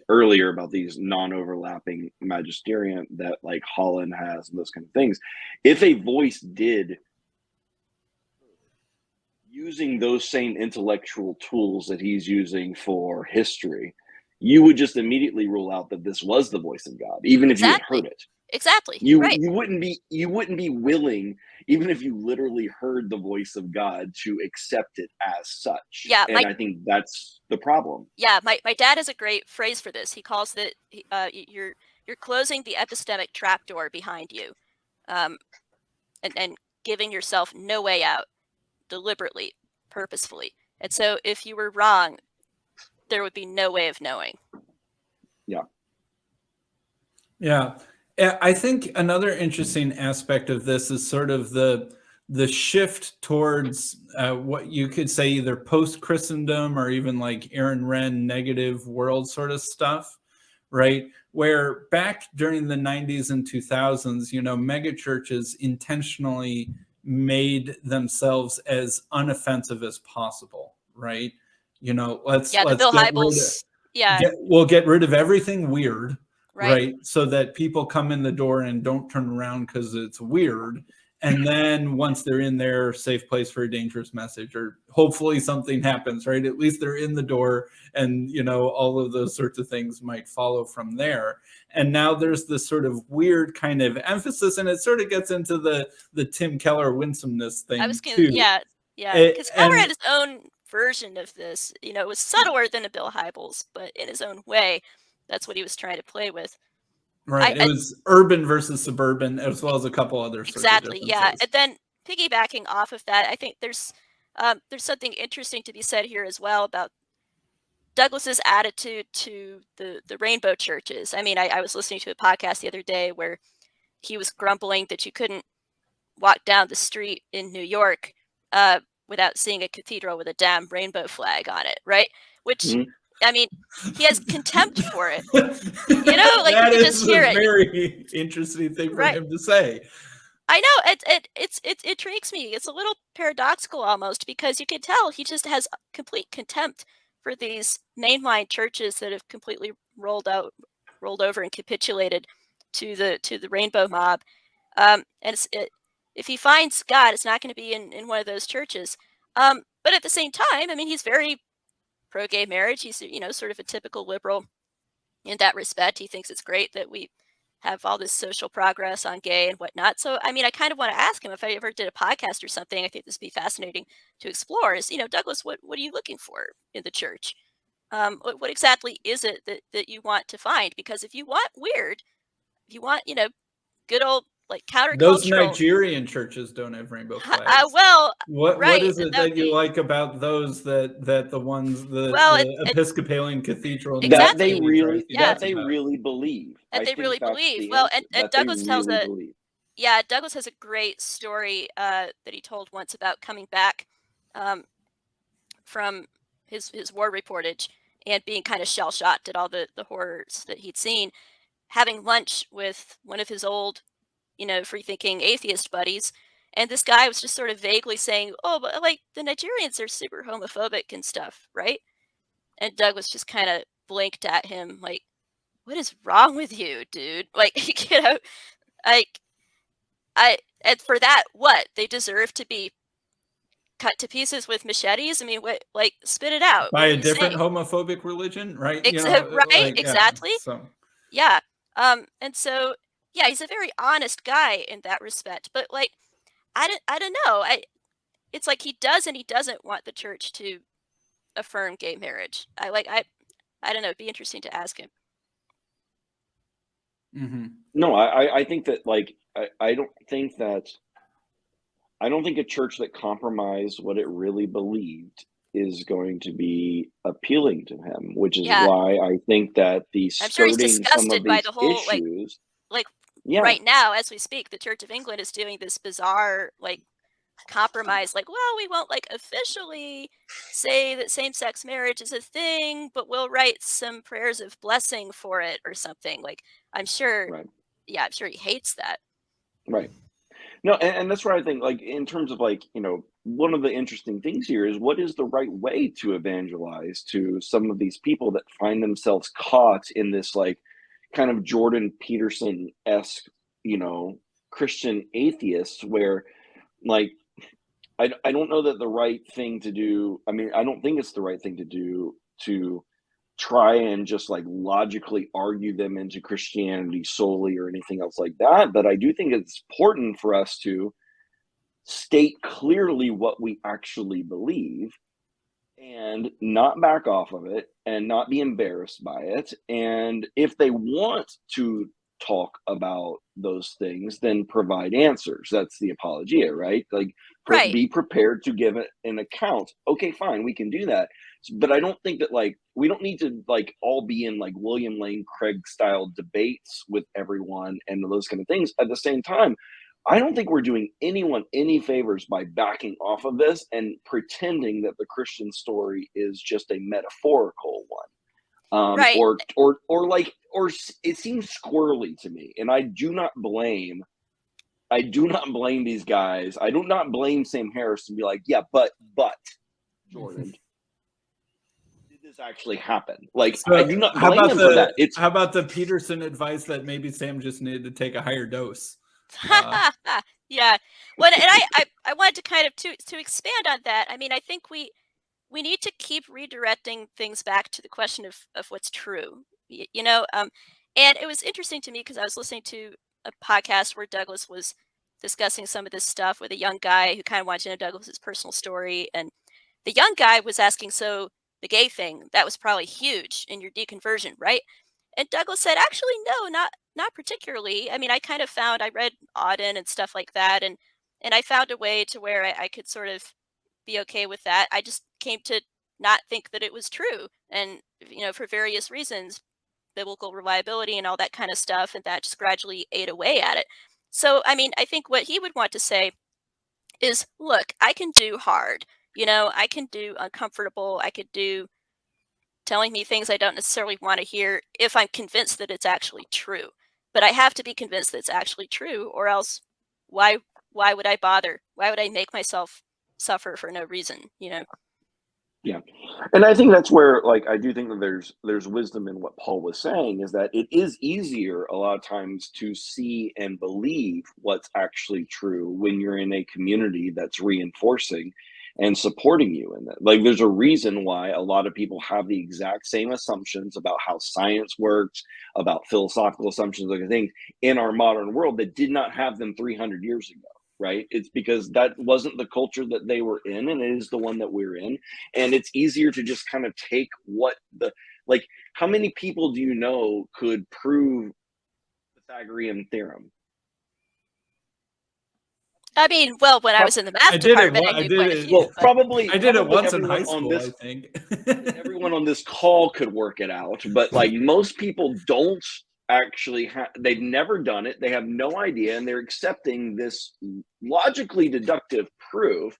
earlier about these non-overlapping magisterium that, like, Holland has and those kind of things. If a voice did, using those same intellectual tools that he's using for history, you would just immediately rule out that this was the voice of God, even if you had heard it.
Exactly.
You
right.
you wouldn't be willing, even if you literally heard the voice of God, to accept it as such.
Yeah,
and I think that's the problem.
Yeah, my dad has a great phrase for this. He calls it you're closing the epistemic trapdoor behind you, and giving yourself no way out, deliberately, purposefully. And so if you were wrong, there would be no way of knowing.
Yeah. I think another interesting aspect of this is sort of the shift towards what you could say either post-Christendom or even like Aaron Renn negative world sort of stuff, right? Where back during the 90s and 2000s, mega churches intentionally made themselves as unoffensive as possible, right? Let's
the Bill Hybels,
we'll get rid of everything weird,
right?
So that people come in the door and don't turn around because it's weird. And then once they're in there, safe place for a dangerous message, or hopefully something happens, right? At least they're in the door, and all of those sorts of things might follow from there. And now there's this sort of weird kind of emphasis, and it sort of gets into the Tim Keller winsomeness thing.
I was gonna,
too.
because Keller had his own version of this. It was subtler than a Bill Hybels, but in his own way. That's what he was trying to play with.
Right. It was urban versus suburban, as well as a couple other
exactly. Yeah. And then piggybacking off of that, I think there's something interesting to be said here as well about Douglas's attitude to the rainbow churches. I mean, I was listening to a podcast the other day where he was grumbling that you couldn't walk down the street in New York without seeing a cathedral with a damn rainbow flag on it, right? Which I mean, he has contempt for it. Like
that
you can just hear it.
Very interesting thing for him to say.
I know it intrigues me. It's a little paradoxical almost, because you can tell he just has complete contempt for these mainline churches that have completely rolled over and capitulated to the rainbow mob. And if he finds God, it's not going to be in one of those churches. But at the same time, I mean, he's very pro-gay marriage. He's sort of a typical liberal in that respect. He thinks it's great that we have all this social progress on gay and whatnot. So I mean, I kind of want to ask him, if I ever did a podcast or something, I think this would be fascinating to explore, is Douglas, what are you looking for in the church? what exactly is it that you want to find? Because if you want weird, if you want, good old like
Those
countercultural,
Nigerian churches don't have rainbow flags.
well,
What
right,
is
and
it
that would
that you
be
like about those that the ones
well,
the Episcopalian Cathedral in New York
That they
exactly,
City drives
really
you
yeah,
that
nuts
they
about?
really believe.
that
I
they
think
really
that's
believe.
the
Well,
answer.
and
That they
Douglas tells
really
a
believe.
yeah, Douglas has a great story that he told once about coming back um, from his war reportage and being kind of shell shocked at all the horrors that he'd seen, having lunch with one of his old, free thinking atheist buddies. And this guy was just sort of vaguely saying, "Oh, but like the Nigerians are super homophobic and stuff, right?" And Douglas just kind of blinked at him like, "What is wrong with you, dude?" Like, like and for that, what? They deserve to be cut to pieces with machetes? I mean, what? Like, spit it out.
By
What are
a
you
different
saying?
homophobic religion, right?
Right?
Like, yeah.
Exactly.
So
Yeah. And so yeah, he's a very honest guy in that respect. But like, I don't know. It's like he does and he doesn't want the church to affirm gay marriage. I don't know. It'd be interesting to ask him.
No, I think that like I don't think that I don't think a church that compromised what it really believed is going to be appealing to him, which is
Yeah,
why I think that the
I'm sure he's
skirting some of
disgusted by
these
the whole
issues,
like
yeah,
right now as we speak, the Church of England is doing this bizarre like compromise, like, well, we won't like officially say that same-sex marriage is a thing, but we'll write some prayers of blessing for it or something. Like, I'm sure,
right,
yeah, I'm sure he hates that.
right. No, and that's where I think, like, in terms of like, one of the interesting things here is what is the right way to evangelize to some of these people that find themselves caught in this like kind of Jordan Peterson-esque, Christian atheists where like I don't know that the right thing to do. I mean, I don't think it's the right thing to do to try and just like logically argue them into Christianity solely or anything else like that. But I do think it's important for us to state clearly what we actually believe and not back off of it and not be embarrassed by it. And if they want to talk about those things, then provide answers. That's the apologia, right? Like,
Right.
be prepared to give it an account. Okay, fine, we can do that. But I don't think that like we don't need to like all be in like William Lane Craig style debates with everyone and those kind of things. At the same time, I don't think we're doing anyone any favors by backing off of this and pretending that the Christian story is just a metaphorical one.
Right.
Or it seems squirrely to me, and I do not blame these guys. I do not blame Sam Harris to be like, yeah, but Jordan, did this actually happen? Like,
So
I do not blame him for that. It's
how about the Peterson advice that maybe Sam just needed to take a higher dose?
Yeah. Well, and I wanted to kind of to expand on that. I mean, I think we need to keep redirecting things back to the question of what's true. And it was interesting to me because I was listening to a podcast where Douglas was discussing some of this stuff with a young guy who kind of wanted to know Douglas's personal story, and the young guy was asking, so the gay thing, that was probably huge in your deconversion, right? And Douglas said, actually, no, not particularly. I mean, I read Auden and stuff like that, and I found a way to where I could sort of be okay with that. I just came to not think that it was true, and for various reasons, biblical reliability and all that kind of stuff, and that just gradually ate away at it. So, I mean, I think what he would want to say is, look, I can do hard. I can do uncomfortable. I could do telling me things I don't necessarily want to hear if I'm convinced that it's actually true. But I have to be convinced that it's actually true, or else why would I bother? Why would I make myself suffer for no reason?
Yeah. And I think that's where like I do think that there's wisdom in what Paul was saying, is that it is easier a lot of times to see and believe what's actually true when you're in a community that's reinforcing and supporting you in that. Like there's a reason why a lot of people have the exact same assumptions about how science works, about philosophical assumptions, like things in our modern world that did not have them 300 years ago. right? It's because that wasn't the culture that they were in, and it is the one that we're in. And it's easier to just kind of take what the, like, how many people do you know could prove the Pythagorean theorem?
I mean, well, when I was in the math
I did it.
department, I
I
knew
did
quite a
it.
few.
Well,
but-
probably
I did it
probably
once in high
everyone on
school, I
this
think.
everyone on this call could work it out, but like most people don't actually they've never done it, they have no idea, and they're accepting this logically deductive proof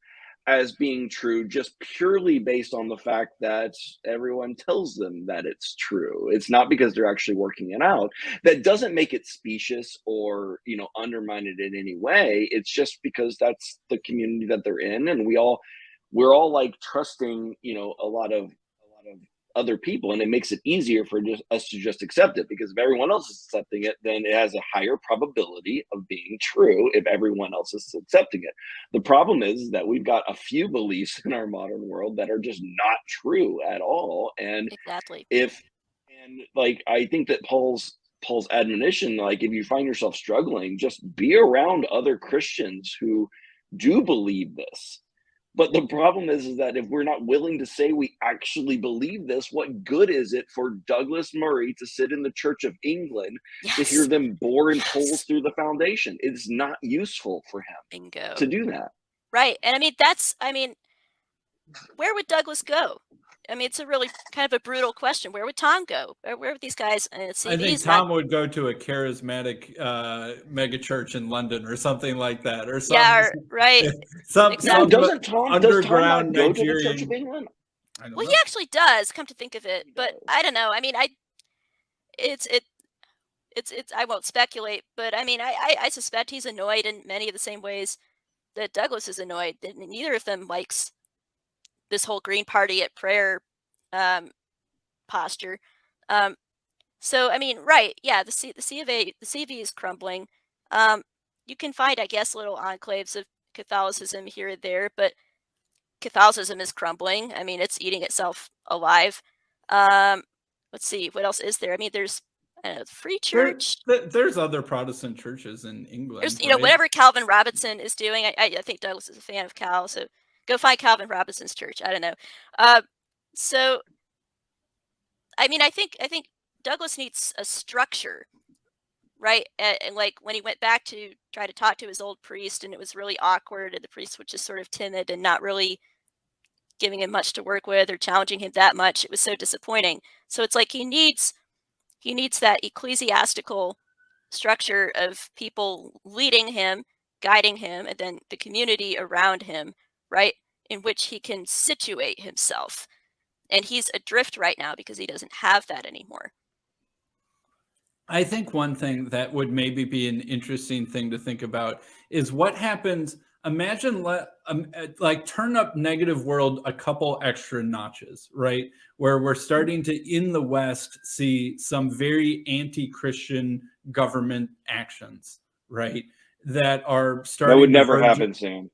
as being true just purely based on the fact that everyone tells them that it's true. It's not because they're actually working it out. That doesn't make it specious or, you know, undermine it in any way. It's just because that's the community that they're in, and we're all like trusting, you know, a lot of other people, and it makes it easier for us to just accept it, because if everyone else is accepting it, then it has a higher probability of being true if everyone else is accepting it. The problem is that we've got a few beliefs in our modern world that are just not true at all. And
Exactly.
like, I think that Paul's admonition, like, if you find yourself struggling, just be around other Christians who do believe this. But the problem is that if we're not willing to say we actually believe this, what good is it for Douglas Murray to sit in the Church of England to hear
Yes.
them bore and
Yes.
holes through the foundation? It's not useful for him
Bingo.
to do that.
Right. And I mean, where would Douglas go? I mean, it's a really kind of a brutal question. Where would Tom go? Where would these guys? See,
I think Tom would go to a charismatic mega church in London or something like that, or some,
yeah, right.
some
Exactly.
No, does Tom
underground
not go to the Church of
Nigerian.
England?
I don't
Well,
know.
he actually does, come to think of it, but I don't know. I mean, it's I won't speculate, but I mean, I suspect he's annoyed in many of the same ways that Douglas is annoyed. Neither of them likes this whole Green Party at prayer posture. So I mean, right? Yeah, the C of A, the CV is crumbling. You can find, I guess, little enclaves of Catholicism here and there, but Catholicism is crumbling. I mean, it's eating itself alive. Let's see, what else is there? I mean, there's Free Church.
There's other Protestant churches in England.
There's, you know, whatever Calvin Robinson is doing. I think Douglas is a fan of Cal, so go find Calvin Robinson's church. I don't know. So, I mean, I think Douglas needs a structure, right? And like when he went back to try to talk to his old priest, and it was really awkward, and the priest was just sort of timid and not really giving him much to work with or challenging him that much. It was so disappointing. So it's like he needs that ecclesiastical structure of people leading him, guiding him, and then the community around him, right, in which he can situate himself. And he's adrift right now because he doesn't have that anymore.
I think one thing that would maybe be an interesting thing to think about is what happens. Imagine like turn up negative world a couple extra notches, right? Where we're starting to, in the West, see some very anti-Christian government actions, right? That are starting.
That would never happen, Sam.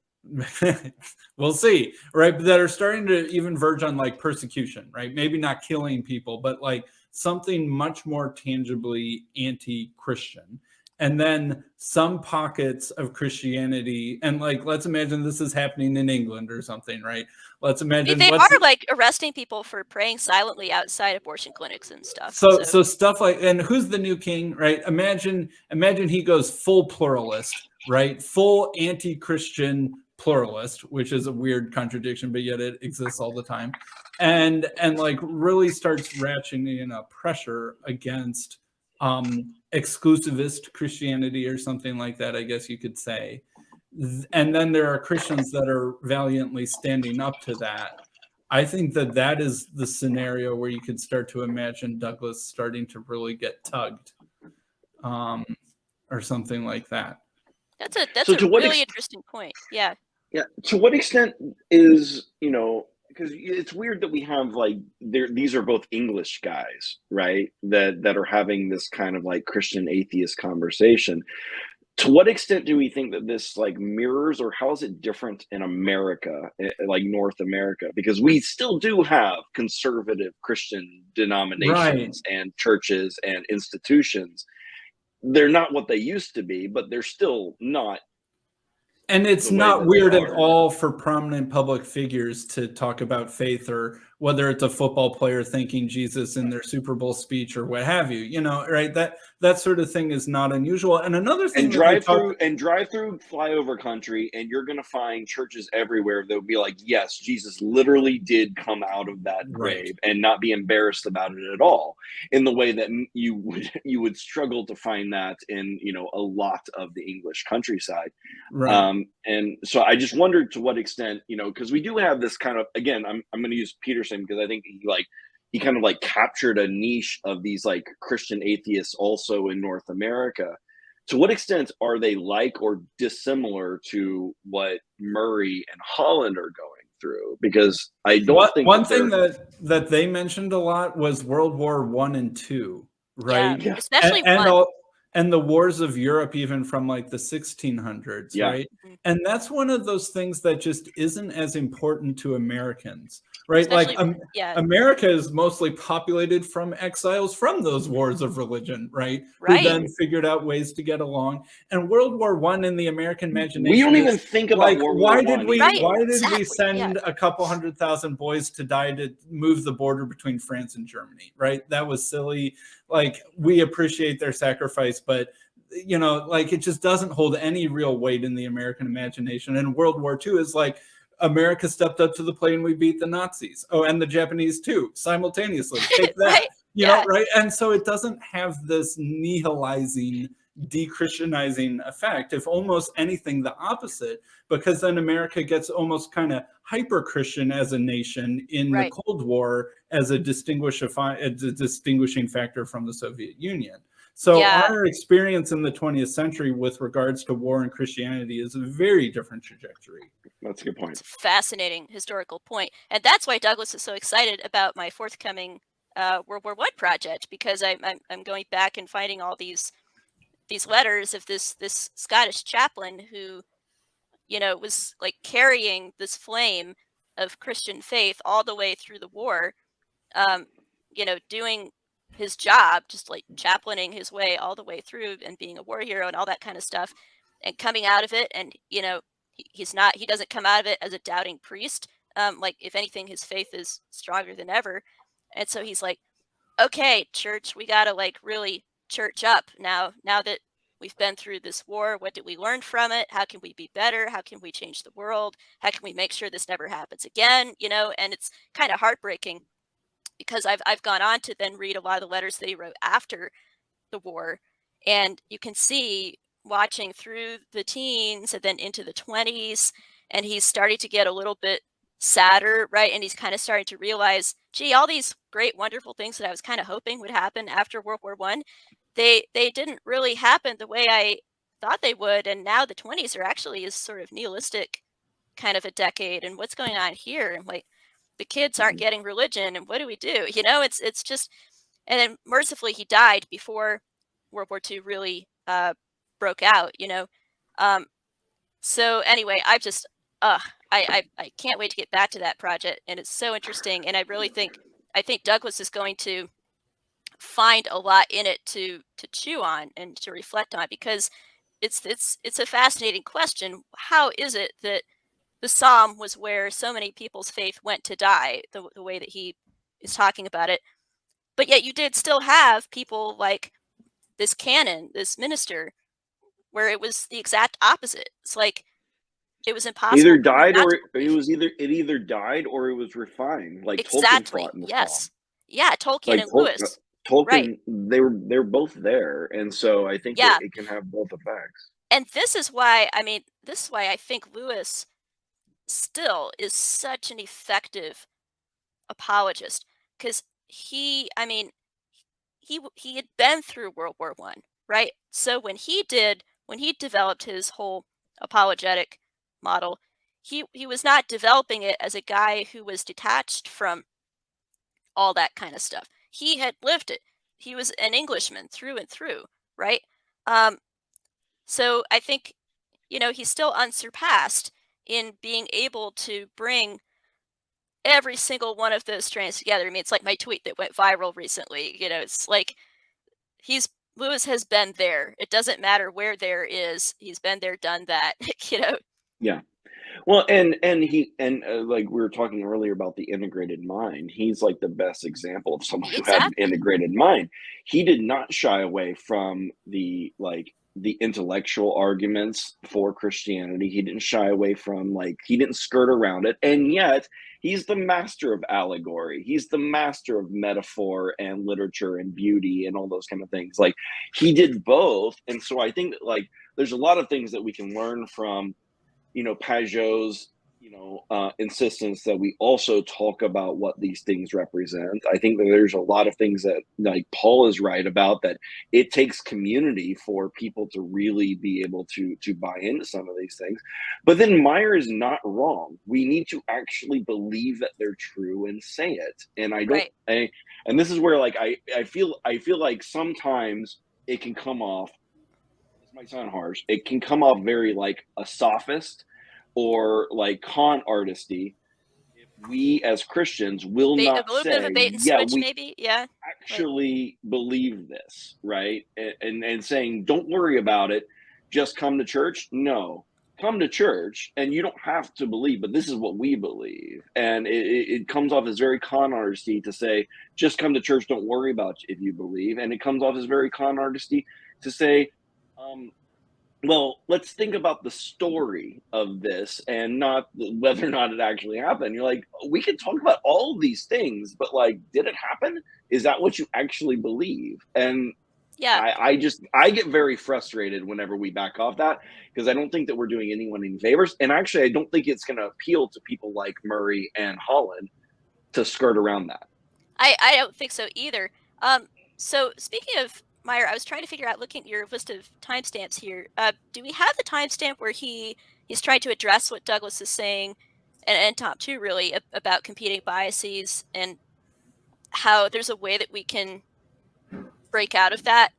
We'll see, right? But that are starting to even verge on like persecution, right? Maybe not killing people, but like something much more tangibly anti-Christian. And then some pockets of Christianity, and like, let's imagine this is happening in England or something, right? Let's imagine
they are like arresting people for praying silently outside abortion clinics and stuff.
So stuff like, and who's the new king, right? Imagine he goes full pluralist, right? Full anti-Christian pluralist, which is a weird contradiction, but yet it exists all the time, and like really starts ratcheting up pressure against exclusivist Christianity or something like that, I guess you could say. And then there are Christians that are valiantly standing up to that. I think that is the scenario where you could start to imagine Douglas starting to really get tugged, or something like that.
That's a really interesting point. Yeah.
Yeah. To what extent is, you know, because it's weird that we have like these are both English guys, right? That are having this kind of like Christian atheist conversation. To what extent do we think that this like mirrors, or how is it different in America, like North America? Because we still do have conservative Christian denominations, right, and churches and institutions. They're not what they used to be, but they're still not
And it's
the way
not
that they
weird at
are.
all for prominent public figures to talk about faith, or whether it's a football player thanking Jesus in their Super Bowl speech or what have you, right? That sort of thing is not unusual. And another thing
And
that they
drive through flyover country, and you're going to find churches everywhere that will be like, yes, Jesus literally did come out of that grave, and not be embarrassed about it at all, in the way that you would struggle to find that in a lot of the English countryside.
right.
And so I just wondered to what extent, because we do have this kind of, again, I'm going to use Peterson because I think he kind of like captured a niche of these like Christian atheists also in North America. To what extent are they like or dissimilar to what Murray and Holland are going through? Because I don't think
one thing that they mentioned a lot was World War I and II, right?
Yeah.
Especially
and
one.
and the wars of Europe, even from like the 1600s,
Yeah.
right? And that's one of those things that just isn't as important to Americans, right?
Especially,
Like
yeah,
America is mostly populated from exiles from those wars of religion, right? Who
right.
then figured out ways to get along. And World War I in the American imagination,
we don't even think about
like,
World
why
War
did
I
we
Right,
why did we
exactly,
send
yeah.
a couple 100,000 boys to die to move the border between France and Germany, right? That was silly. Like, we appreciate their sacrifice, but like, it just doesn't hold any real weight in the American imagination. And World War II is like, America stepped up to the plate and we beat the Nazis. Oh, and the Japanese too, simultaneously. Take that.
Right,
You know,
yeah.
right? And so it doesn't have this nihilizing, de-Christianizing effect. If almost anything, the opposite, because then America gets almost kind of hyper-Christian as a nation in
Right.
the Cold War as a distinguishing factor from the Soviet Union. So
Yeah.
our experience in the 20th century with regards to war and Christianity is a very different trajectory.
That's a good point.
It's a fascinating historical point. And that's why Douglas is so excited about my forthcoming World War I project, because I'm going back and finding all these letters of this Scottish chaplain who, was like carrying this flame of Christian faith all the way through the war, doing his job, just like chaplaining his way all the way through and being a war hero and all that kind of stuff, and coming out of it. And, he doesn't come out of it as a doubting priest. Like, if anything, his faith is stronger than ever. And so he's like, okay, church, we got to like really church up now that we've been through this war. What did we learn from it? How can we be better? How can we change the world? How can we make sure this never happens again? And it's kind of heartbreaking, because I've gone on to then read a lot of the letters that he wrote after the war, and you can see, watching through the teens and then into the 20s, and he's starting to get a little bit sadder, right? And he's kind of starting to realize, gee, all these great, wonderful things that I was kind of hoping would happen after World War I, they didn't really happen the way I thought they would. And now the 20s are actually is sort of nihilistic kind of a decade. And what's going on here? And like, the kids aren't getting religion, and what do we do? It's just, and then mercifully he died before World War II really broke out. So anyway, I've just I can't wait to get back to that project, and it's so interesting. And I think Douglas is going to find a lot in it to chew on and to reflect on, because it's a fascinating question. How is it that the Psalm was where so many people's faith went to die, the way that he is talking about it, but yet you did still have people like this canon, this minister, where it was the exact opposite. It's like, it was impossible.
Either died or it either died or it was refined, like
exactly.
Tolkien fought in the
Yes.
Psalm.
Yeah, Tolkien
Like
and Lewis.
Tolkien,
Right.
they're both there, and so I think
Yeah.
it can have both effects.
And this is why I think Lewis still is such an effective apologist, because he had been through World War I, right? So when he developed his whole apologetic model, he was not developing it as a guy who was detached from all that kind of stuff. He had lived it. He was an Englishman through and through, right? So I think, he's still unsurpassed in being able to bring every single one of those strands together. I mean, it's like my tweet that went viral recently. It's like, Lewis has been there. It doesn't matter where there is. He's been there, done that.
Yeah. Well, and like we were talking earlier about the integrated mind, he's like the best example of someone who had an
Exactly.
integrated mind. He did not shy away from the intellectual arguments for Christianity. He didn't shy away from he didn't skirt around it, and yet he's the master of allegory. He's the master of metaphor and literature and beauty and all those kind of things. Like he did both, and so I think that there's a lot of things that we can learn from Pajot's, insistence that we also talk about what these things represent. I think that there's a lot of things that Paul is right about, that it takes community for people to really be able to buy into some of these things. But then Meyer is not wrong. We need to actually believe that they're true and say it. And I don't,
Right.
and this is where I feel like sometimes it can come off, might sound harsh, it can come off very like a sophist or like con artisty if we as Christians will
A
not
little bit of a
say,
bait and
yeah,
switch,
we
maybe. Yeah.
actually believe this, right? And saying, don't worry about it, just come to church. No, come to church and you don't have to believe, but this is what we believe. And it comes off as very con artisty to say, just come to church, don't worry about if you believe. And it comes off as very con artisty to say, well, let's think about the story of this and not whether or not it actually happened. You're like, we can talk about all of these things, but did it happen? Is that what you actually believe? And
Yeah.
I get very frustrated whenever we back off that, because I don't think that we're doing anyone any favors. And actually, I don't think it's going to appeal to people like Murray and Holland to skirt around that.
I don't think so either. So speaking of Meyer, I was trying to figure out, looking at your list of timestamps here. Do we have the timestamp where he's trying to address what Douglas is saying, and Tom too, really, about competing biases and how there's a way that we can break out of that?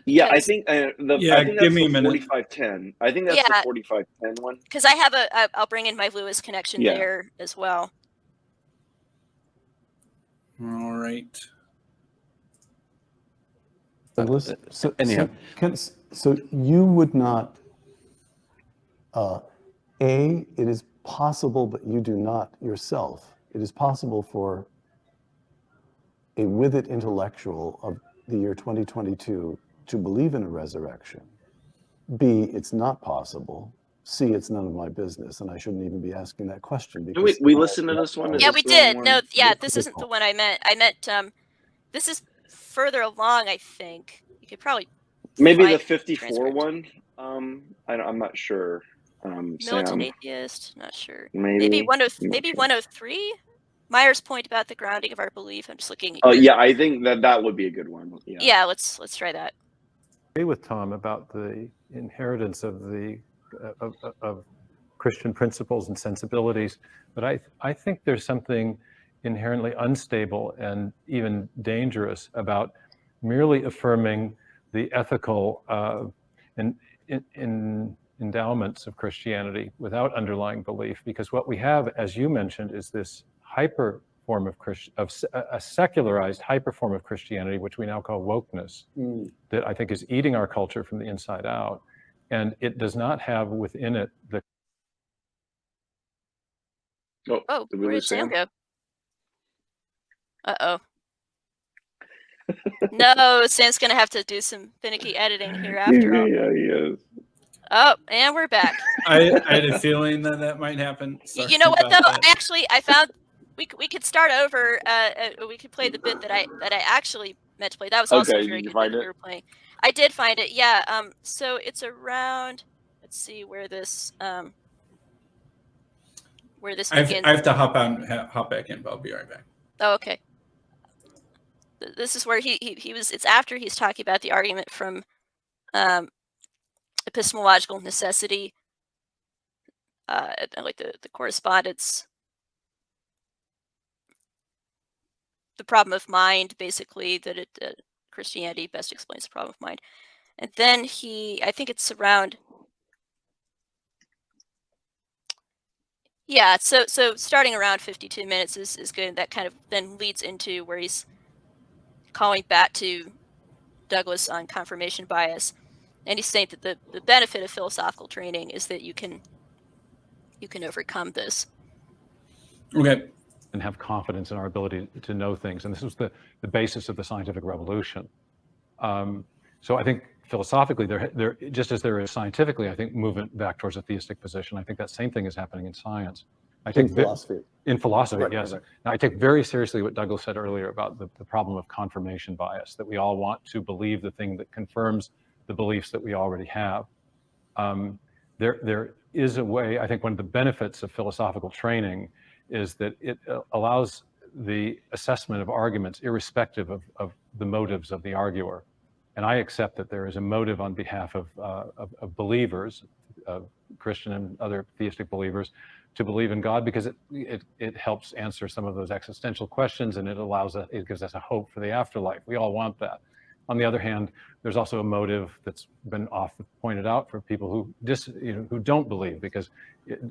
Yeah, I think I think
give
that's
me a
the
minute.
4510. I think that's the 4510 one.
Because I have I'll bring in my Lewis connection there as well.
All right.
So you would not, it is possible, but you do not yourself. It is possible for a with it intellectual of the year 2022 to believe in a resurrection. B, it's not possible. C, it's none of my business, and I shouldn't even be asking that question. Because
we listened to this one?
Yeah, we did. No, yeah, this isn't the one I meant. I meant this is further along, I think. You could probably
maybe the 54 one. I'm not sure.
Militant atheist, not sure.
Maybe
103. Meyer's point about the grounding of our belief. I'm just looking.
Oh yeah, I think that would be a good one.
Yeah, let's try that.
I agree with Tom about the inheritance of the of Christian principles and sensibilities, but I think there's something inherently unstable and even dangerous about merely affirming the ethical endowments of Christianity without underlying belief, because what we have, as you mentioned, is this hyper form of a secularized hyper form of Christianity, which we now call wokeness, that I think is eating our culture from the inside out, and it does not have within it the.
Oh, where did Sam go? Uh-oh. No, Sam's gonna have to do some finicky editing here after all.
Yeah, he is.
Oh, and we're back.
I had a feeling that might happen. Sorry,
you know what though?
that.
Actually, I found we could start over. We could play the bit that I actually meant to play. That was also a very good bit that we were playing. I did find it. Yeah. So it's around. Let's see where this begins.
I have to hop back in, but I'll be right back.
Oh, okay. This is where he was. It's after he's talking about the argument from epistemological necessity, like the correspondence, the problem of mind, basically, that Christianity best explains the problem of mind. And then I think it's around. Yeah, so starting around 52 minutes is good. That kind of then leads into where he's calling back to Douglas on confirmation bias. And he's saying that the benefit of philosophical training is that you can you can overcome this.
Okay.
And have confidence in our ability to know things. And this was the basis of the scientific revolution. So I think philosophically, there just as there is scientifically, I think movement back towards a theistic position. I think that same thing is happening in science. I think
In philosophy.
In philosophy,
Right,
yes.
right.
Now, I take very seriously what Douglas said earlier about the problem of confirmation bias, that we all want to believe the thing that confirms the beliefs that we already have. There is a way, I think one of the benefits of philosophical training is that it allows the assessment of arguments irrespective of the motives of the arguer. And I accept that there is a motive on behalf of believers, Christian and other theistic believers, to believe in God, because it helps answer some of those existential questions, and it gives us a hope for the afterlife. We all want that. On the other hand, there's also a motive that's been often pointed out for people who don't believe, because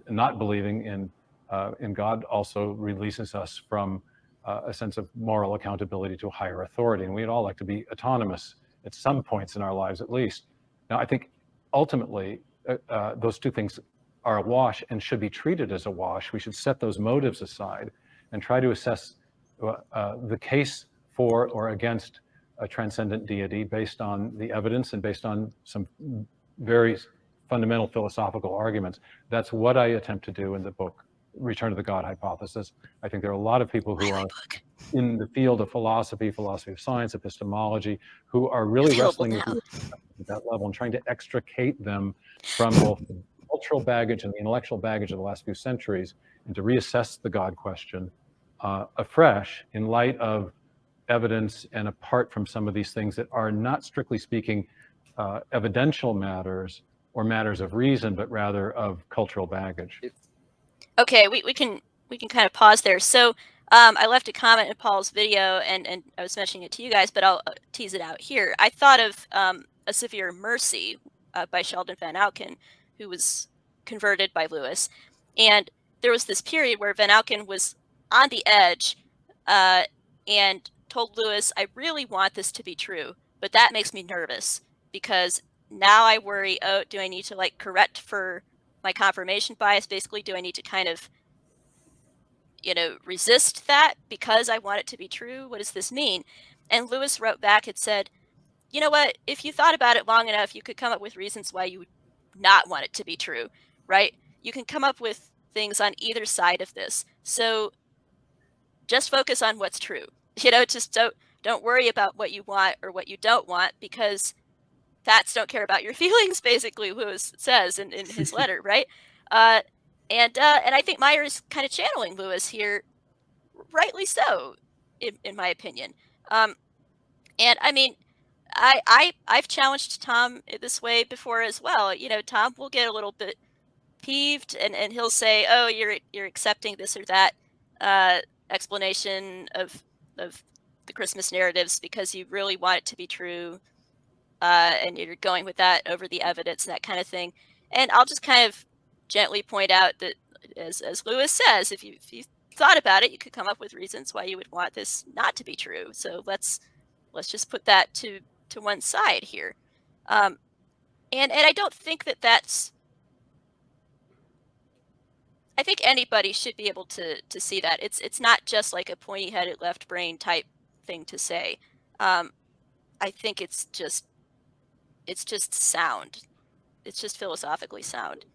not believing in God also releases us from a sense of moral accountability to a higher authority, and we'd all like to be autonomous at some points in our lives, at least. Now, I think ultimately those two things are a wash and should be treated as a wash. We should set those motives aside and try to assess the case for or against a transcendent deity based on the evidence and based on some very fundamental philosophical arguments. That's what I attempt to do in the book, Return to the God Hypothesis. I think there are a lot of people who are in the field of philosophy of science, epistemology, who are really wrestling with that level and trying to extricate them from both the cultural baggage and the intellectual baggage of the last few centuries, and to reassess the God question afresh in light of evidence and apart from some of these things that are not strictly speaking evidential matters or matters of reason, but rather of cultural baggage.
Okay, we can kind of pause there. So I left a comment in Paul's video, and I was mentioning it to you guys, but I'll tease it out here. I thought of A Severe Mercy by Sheldon Van Auken, who was converted by Lewis. And there was this period where Van Auken was on the edge and told Lewis, I really want this to be true, but that makes me nervous because now I worry, oh, do I need to correct for my confirmation bias? Basically, do I need to kind of, resist that because I want it to be true? What does this mean? And Lewis wrote back and said, you know what, if you thought about it long enough, you could come up with reasons why you would not want it to be true, right? You can come up with things on either side of this. So just focus on what's true. Just don't worry about what you want or what you don't want, because facts don't care about your feelings, basically, Lewis says in his letter, right? And I think Meyer is kind of channeling Lewis here, rightly so, in my opinion. And I mean, I've challenged Tom this way before as well. Tom will get a little bit peeved, and he'll say, "Oh, you're accepting this or that explanation of the Christmas narratives because you really want it to be true, and you're going with that over the evidence and that kind of thing." And I'll just kind of gently point out that, as Lewis says, if you thought about it, you could come up with reasons why you would want this not to be true. So let's just put that to one side here. And I don't think that's. I think anybody should be able to see that. It's not just like a pointy-headed left brain type thing to say. I think it's just sound. It's just philosophically sound.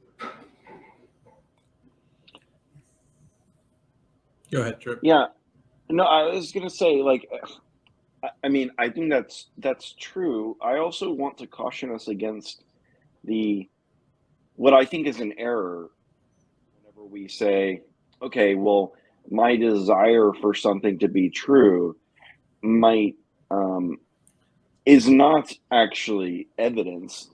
Go ahead, Tripp.
Yeah. No, I was gonna say, I mean, I think that's true. I also want to caution us against what I think is an error whenever we say, okay, well, my desire for something to be true is not actually evidence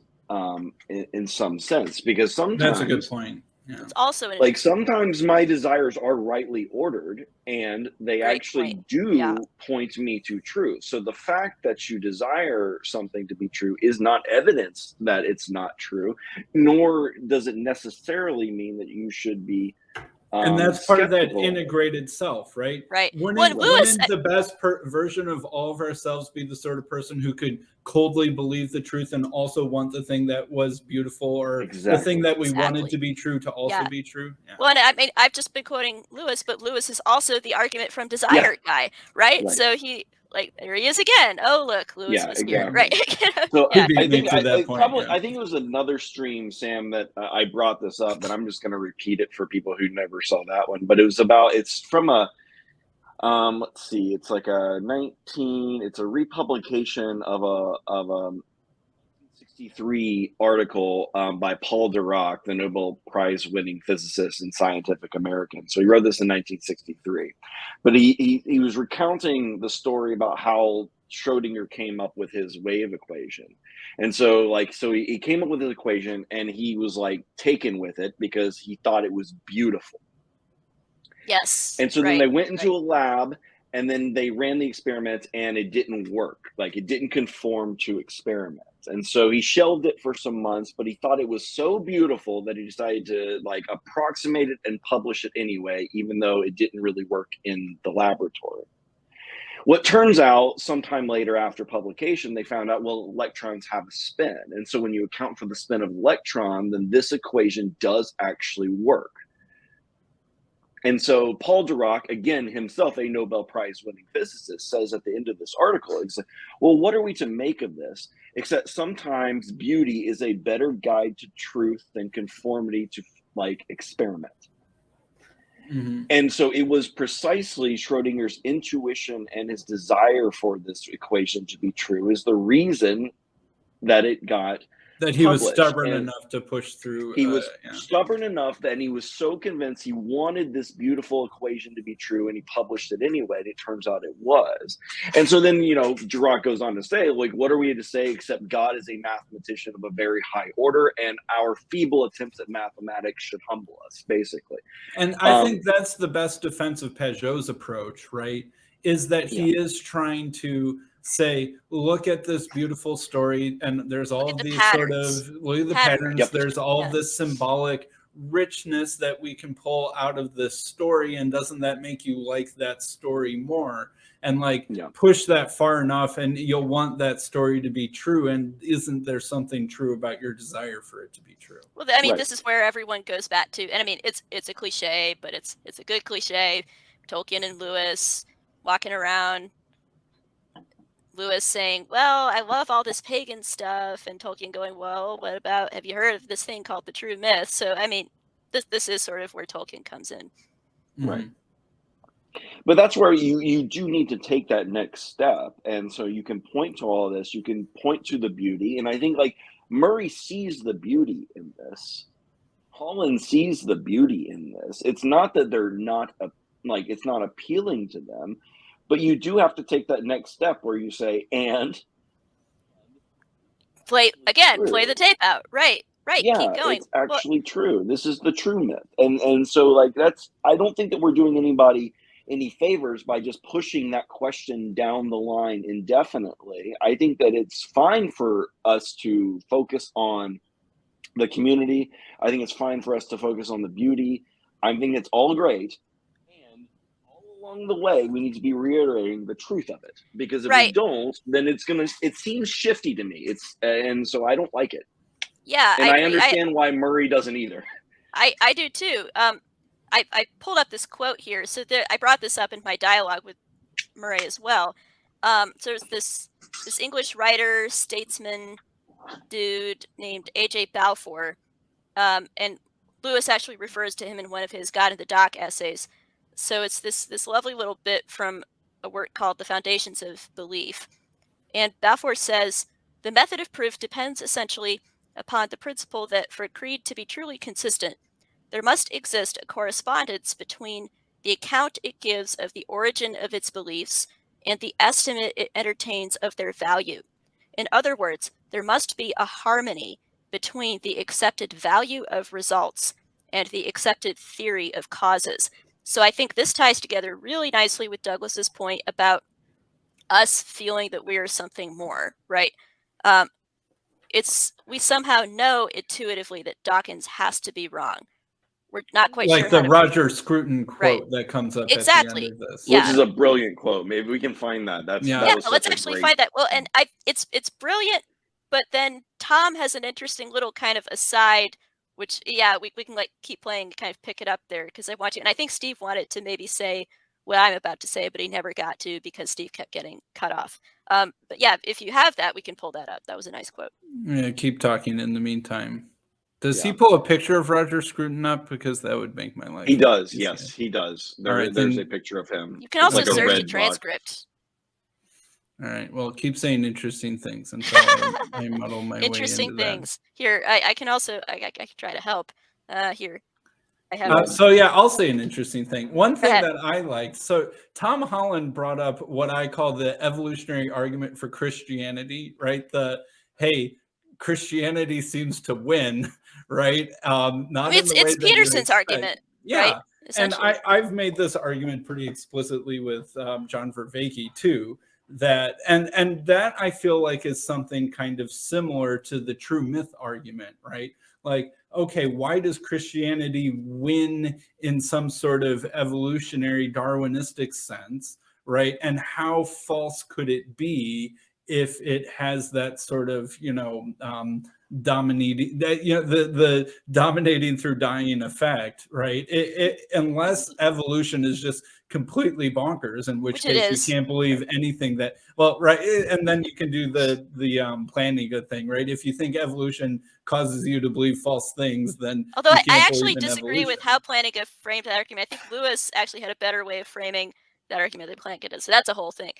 in some sense, because sometimes
That's a good point. Yeah.
It's also
sometimes my desires are rightly ordered and they
Great
actually
point.
do
Yeah.
point me to truth. So the fact that you desire something to be true is not evidence that it's not true, nor does it necessarily mean that you should be
And that's part of that
skeptical.
integrated self, right?
Right. Well, and Lewis,
Wouldn't the best version of all of ourselves be the sort of person who could coldly believe the truth and also want the thing that was beautiful, or the thing that we wanted to be true to also be true? Yeah.
Well, and I mean, I've just been quoting Lewis, but Lewis is also the argument from Desire guy, right? So he, like, there he is again. Oh, look, Lewis was here, right?
So
I
think
point,
I think it was another stream, Sam, that I brought this up, but I'm just going to repeat it for people who never saw that one. But it was about, it's from a, let's see, it's like it's a republication of a 1963 article by Paul Dirac, the Nobel Prize winning physicist and Scientific American. So he wrote this in 1963, but he was recounting the story about how Schrodinger came up with his wave equation. And so he came up with his equation, and he was like taken with it because he thought it was beautiful.
Yes.
And so then they went into a lab, and then they ran the experiment, and it didn't work. Like, it didn't conform to experiments. And so he shelved it for some months, but he thought it was so beautiful that he decided to like approximate it and publish it anyway, even though it didn't really work in the laboratory. What turns out, sometime later after publication, they found out, well, electrons have a spin. And so when you account for the spin of an electron, then this equation does actually work. And so Paul Dirac, again, himself a Nobel Prize winning physicist, says at the end of this article, he's like, well, what are we to make of this? Except sometimes beauty is a better guide to truth than conformity to like experiment. Mm-hmm. And so it was precisely Schrodinger's intuition and his desire for this equation to be true is the reason that it got
that he was stubborn enough to push through.
He was stubborn enough that he was so convinced he wanted this beautiful equation to be true, and he published it anyway. And it turns out it was. And so then, Dirac goes on to say, like, what are we to say except God is a mathematician of a very high order, and our feeble attempts at mathematics should humble us, basically.
And I think that's the best defense of Peugeot's approach, right? Is that he is trying to say, look at this beautiful story, and there's all of these patterns. Look at the patterns. Yep. There's all of this symbolic richness that we can pull out of this story, and doesn't that make you like that story more? And push that far enough, and you'll want that story to be true. And isn't there something true about your desire for it to be true?
Well, I mean, this is where everyone goes back to, and I mean, it's a cliche, but it's a good cliche. Tolkien and Lewis walking around. Lewis saying, well, I love all this pagan stuff, and Tolkien going, well, what about, have you heard of this thing called the true myth? So, I mean, this is sort of where Tolkien comes in.
Right. But that's where you do need to take that next step. And so you can point to all of this, you can point to the beauty. And I think Murray sees the beauty in this. Holland sees the beauty in this. It's not that they're not, it's not appealing to them. But you do have to take that next step where you say, and
play the tape out. Right.
Yeah,
keep going.
It's actually true. This is the true myth. And so I don't think that we're doing anybody any favors by just pushing that question down the line indefinitely. I think that it's fine for us to focus on the community. I think it's fine for us to focus on the beauty. I think it's all great. Along the way, we need to be reiterating the truth of it, because if we don't, then it seems shifty to me. And so I don't like it.
Yeah,
and I understand why Murray doesn't either.
I do too. I pulled up this quote here, so I brought this up in my dialogue with Murray as well. So there's this English writer, statesman, dude named A.J. Balfour, and Lewis actually refers to him in one of his God in the Dock essays. So it's this lovely little bit from a work called The Foundations of Belief. And Balfour says, the method of proof depends essentially upon the principle that for a creed to be truly consistent, there must exist a correspondence between the account it gives of the origin of its beliefs and the estimate it entertains of their value. In other words, there must be a harmony between the accepted value of results and the accepted theory of causes. So I think this ties together really nicely with Douglas's point about us feeling that we are something more, right? We somehow know intuitively that Dawkins has to be wrong. we're not quite
like
sure
the
how to
Roger Scruton quote
Right.
that comes up
Exactly.
at the end of this.
Yeah.
Which is a brilliant quote. Maybe we can find that. That was
let's
such a
actually
great.
find that. Well, and it's brilliant, but then Tom has an interesting little kind of aside, which we can like keep playing, kind of pick it up there because I want to. And I think Steve wanted to maybe say what I'm about to say, but he never got to because Steve kept getting cut off. But yeah, if you have that, we can pull that up. That was a nice quote.
Yeah, keep talking in the meantime. Does
Yeah.
he pull a picture of Roger Scruton up? Because that would make my life.
He does.
easier.
Yes, he does.
All right,
There's
then-
a picture of him.
You can also
like a
search the
red box.
transcript.
All right. Well, keep saying interesting things until I muddle my way
Interesting
into
things. Here, I can also I can try to help. Here, I have.
that. So yeah, I'll say an interesting thing. One thing
ahead.
that I liked. So Tom Holland brought up what I call the evolutionary argument for Christianity. Right. Hey, Christianity seems to win. Right. Not in the way
It's
that you'd
Peterson's
expect.
argument.
Yeah.
Right?
And
Essentially.
I've made this argument pretty explicitly with John Vervaeke too, that and that I feel like is something kind of similar to the true myth argument, right? Like, okay, why does Christianity win in some sort of evolutionary Darwinistic sense, right? And how false could it be if it has that sort of, dominating that, the dominating through dying effect, right? Unless evolution is just completely bonkers, in which
Which it
case
is.
you can't believe anything that, well, right. And then you can do the Plantinga thing, right? If you think evolution causes you to believe false things, then
Although
you
I
can't
actually
believe in
disagree with
evolution.
how Plantinga framed that argument. I think Lewis actually had a better way of framing that argument than Plantinga did. So that's a whole thing.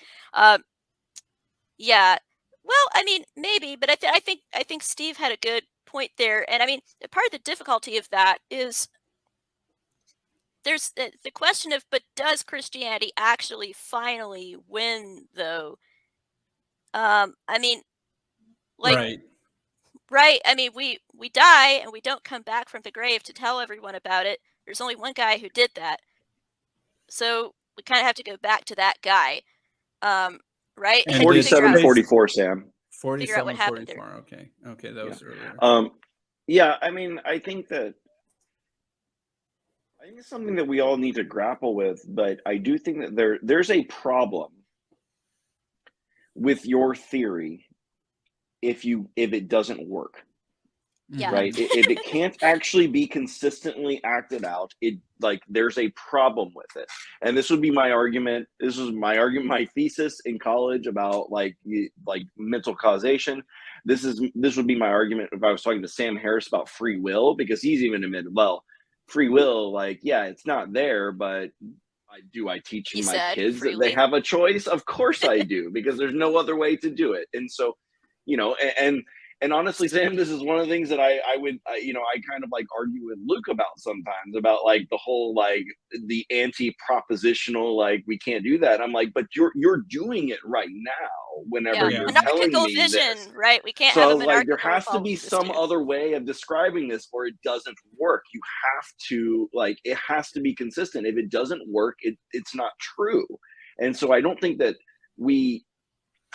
Yeah. Well, I mean, maybe, but I think Steve had a good point there. And I mean, part of the difficulty of that is there's the question of, but does Christianity actually finally win, though? I mean, like, right? I mean, we die and we don't come back from the grave to tell everyone about it. There's only one guy who did that, so we kind of have to go back to that guy, right?
And
47, 44, Sam.
47,
what happened there.
44. Okay, that was earlier.
Yeah, I mean, I think it's something that we all need to grapple with, but I do think that there's a problem with your theory if it doesn't work.
Yeah.
Right. If it can't actually be consistently acted out, there's a problem with it. And this would be my argument. This was my argument, my thesis in college about like mental causation. This would be my argument if I was talking to Sam Harris about free will, because he's even admitted, well, free will, it's not there, but I teach my kids that they have a choice? Of course I do, because there's no other way to do it. And so, and honestly, Sam, this is one of the things that I kind of like argue with Luke about sometimes, about like the whole the anti-propositional, we can't do that. I'm like, but you're doing it right now. Whenever you're telling me this,
right? We can't
have
a
there has to be some other way of describing this, or it doesn't work. You have to it has to be consistent. If it doesn't work, it's not true. And so I don't think that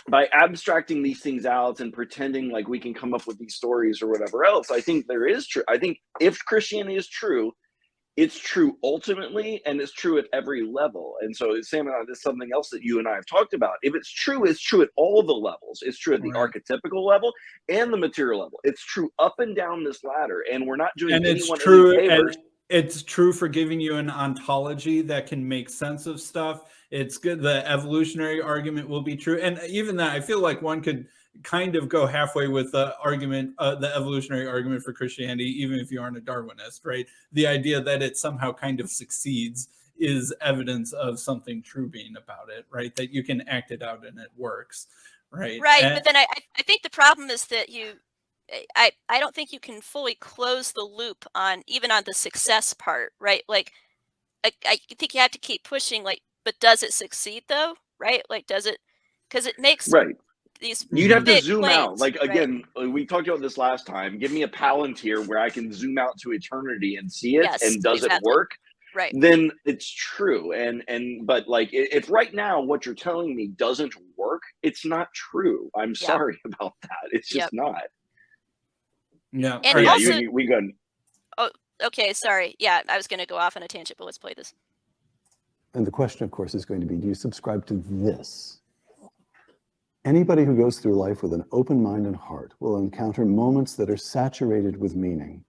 by abstracting these things out and pretending like we can come up with these stories or whatever else, I think there is true. I think if Christianity is true, it's true ultimately, and it's true at every level. And so, Sam and I, this is something else that you and I have talked about. If it's true at all the levels. It's true at the archetypical level and the material level. It's true up and down this ladder, and we're not doing anyone any favors.
It's true for giving you an ontology that can make sense of stuff. It's good. The evolutionary argument will be true. And even that, I feel like one could kind of go halfway with the argument, the evolutionary argument for Christianity, even if you aren't a Darwinist, right? The idea that it somehow kind of succeeds is evidence of something true being about it, right? That you can act it out and it works, right?
Right. But then I think the problem is that I don't think you can fully close the loop on the success part, right? Like, I think you have to keep pushing, but does it succeed though? Right? Like, does it? Because it makes these.
You'd have to zoom
claims,
out. Again, we talked about this last time. Give me a Palantir where I can zoom out to eternity and see it, and does it work?
Right.
Then it's true. But if right now what you're telling me doesn't work, it's not true. I'm sorry about that. It's just not.
Yeah.
And also,
we go.
okay, sorry. Yeah, I was going to go off on a tangent, but let's play this.
And the question, of course, is going to be, do you subscribe to this? Anybody who goes through life with an open mind and heart will encounter moments that are saturated with meaning,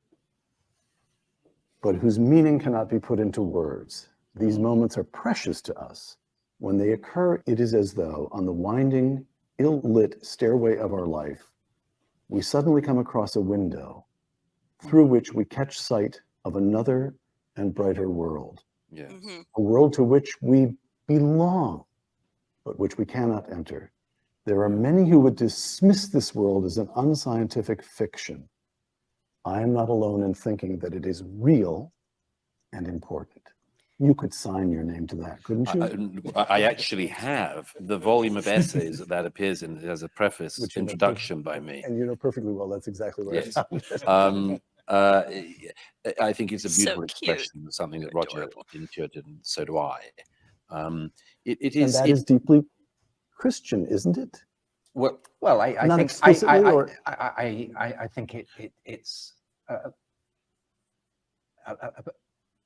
but whose meaning cannot be put into words. These moments are precious to us. When they occur, it is as though on the winding, ill-lit stairway of our life, we suddenly come across a window through which we catch sight of another and brighter world.
Yes.
Mm-hmm.
A world to which we belong, but which we cannot enter. There are many who would dismiss this world as an unscientific fiction. I am not alone in thinking that it is real and important. You could sign your name to that, couldn't you?
I actually have the volume of essays that appears in as a preface,
Which you know
introduction by me.
And you know perfectly well that's exactly what
Yes.
I found.
I think it's a
So
beautiful
cute.
expression of something that Roger
Adorable.
intuited, and so do I. It
And
is.
that is deeply Christian, isn't it?
Well,
I
Not
think
explicitly, or
I think it's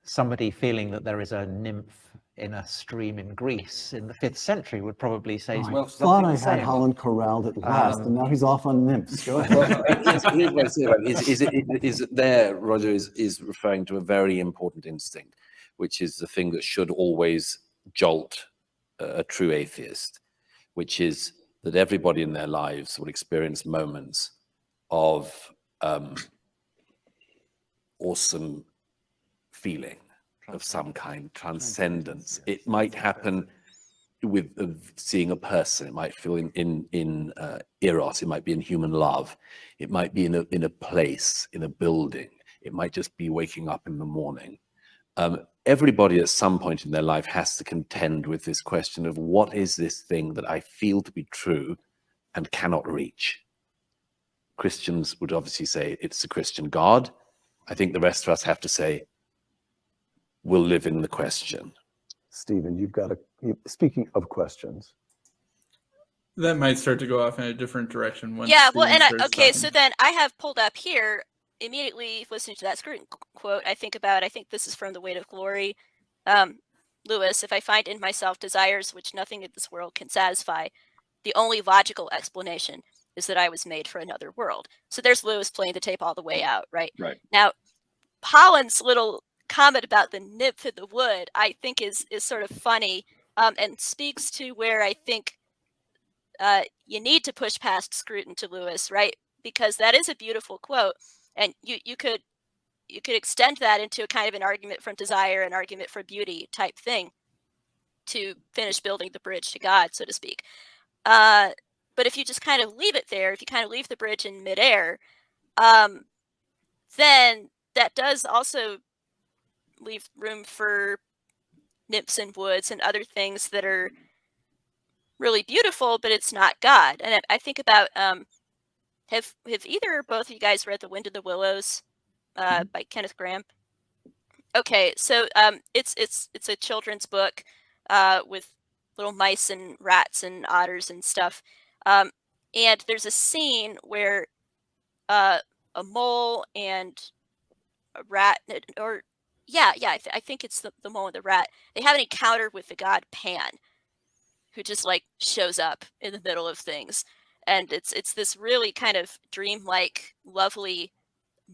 somebody feeling that there is a nymph in a stream in Greece in the 5th century would probably say,
I
well,
thought
something
I
the same.
had Holland corralled at last, and now he's off on nymphs. Go ahead.
well, here's what I say about it. Is it there, Roger is referring to a very important instinct, which is the thing that should always jolt a true atheist, which is that everybody in their lives will experience moments of awesome feeling of some kind, transcendence. It might happen with seeing a person. It might feel in eros. It might be in human love. It might be in a place, in a building. It might just be waking up in the morning. Everybody at some point in their life has to contend with this question of what is this thing that I feel to be true and cannot reach. Christians would obviously say it's the Christian God. I think the rest of us have to say, we'll live in the question.
Stephen, you've got speaking of questions.
That might start to go off in a different direction. Once
Yeah, well,
Steven
and
starts
okay,
talking.
so then I have pulled up here, immediately listening to that Scruton quote, I think this is from The Weight of Glory. Lewis, if I find in myself desires which nothing in this world can satisfy, the only logical explanation is that I was made for another world. So there's Lewis playing the tape all the way out, right?
Right.
Now, Holland's little comment about the nymph in the wood, I think is sort of funny, and speaks to where I think you need to push past Scruton to Lewis, right? Because that is a beautiful quote, and you could extend that into a kind of an argument from desire, an argument for beauty type thing, to finish building the bridge to God, so to speak. But if you just kind of leave it there, if you kind of leave the bridge in midair, then that does also leave room for nymphs and woods and other things that are really beautiful, but it's not God. And I think about have either or both of you guys read The Wind in the Willows by Kenneth Grahame? Okay, so it's a children's book with little mice and rats and otters and stuff. And there's a scene where a mole and a rat, or I think it's the mole and the rat. They have an encounter with the god Pan, who just like shows up in the middle of things, and it's this really kind of dreamlike, lovely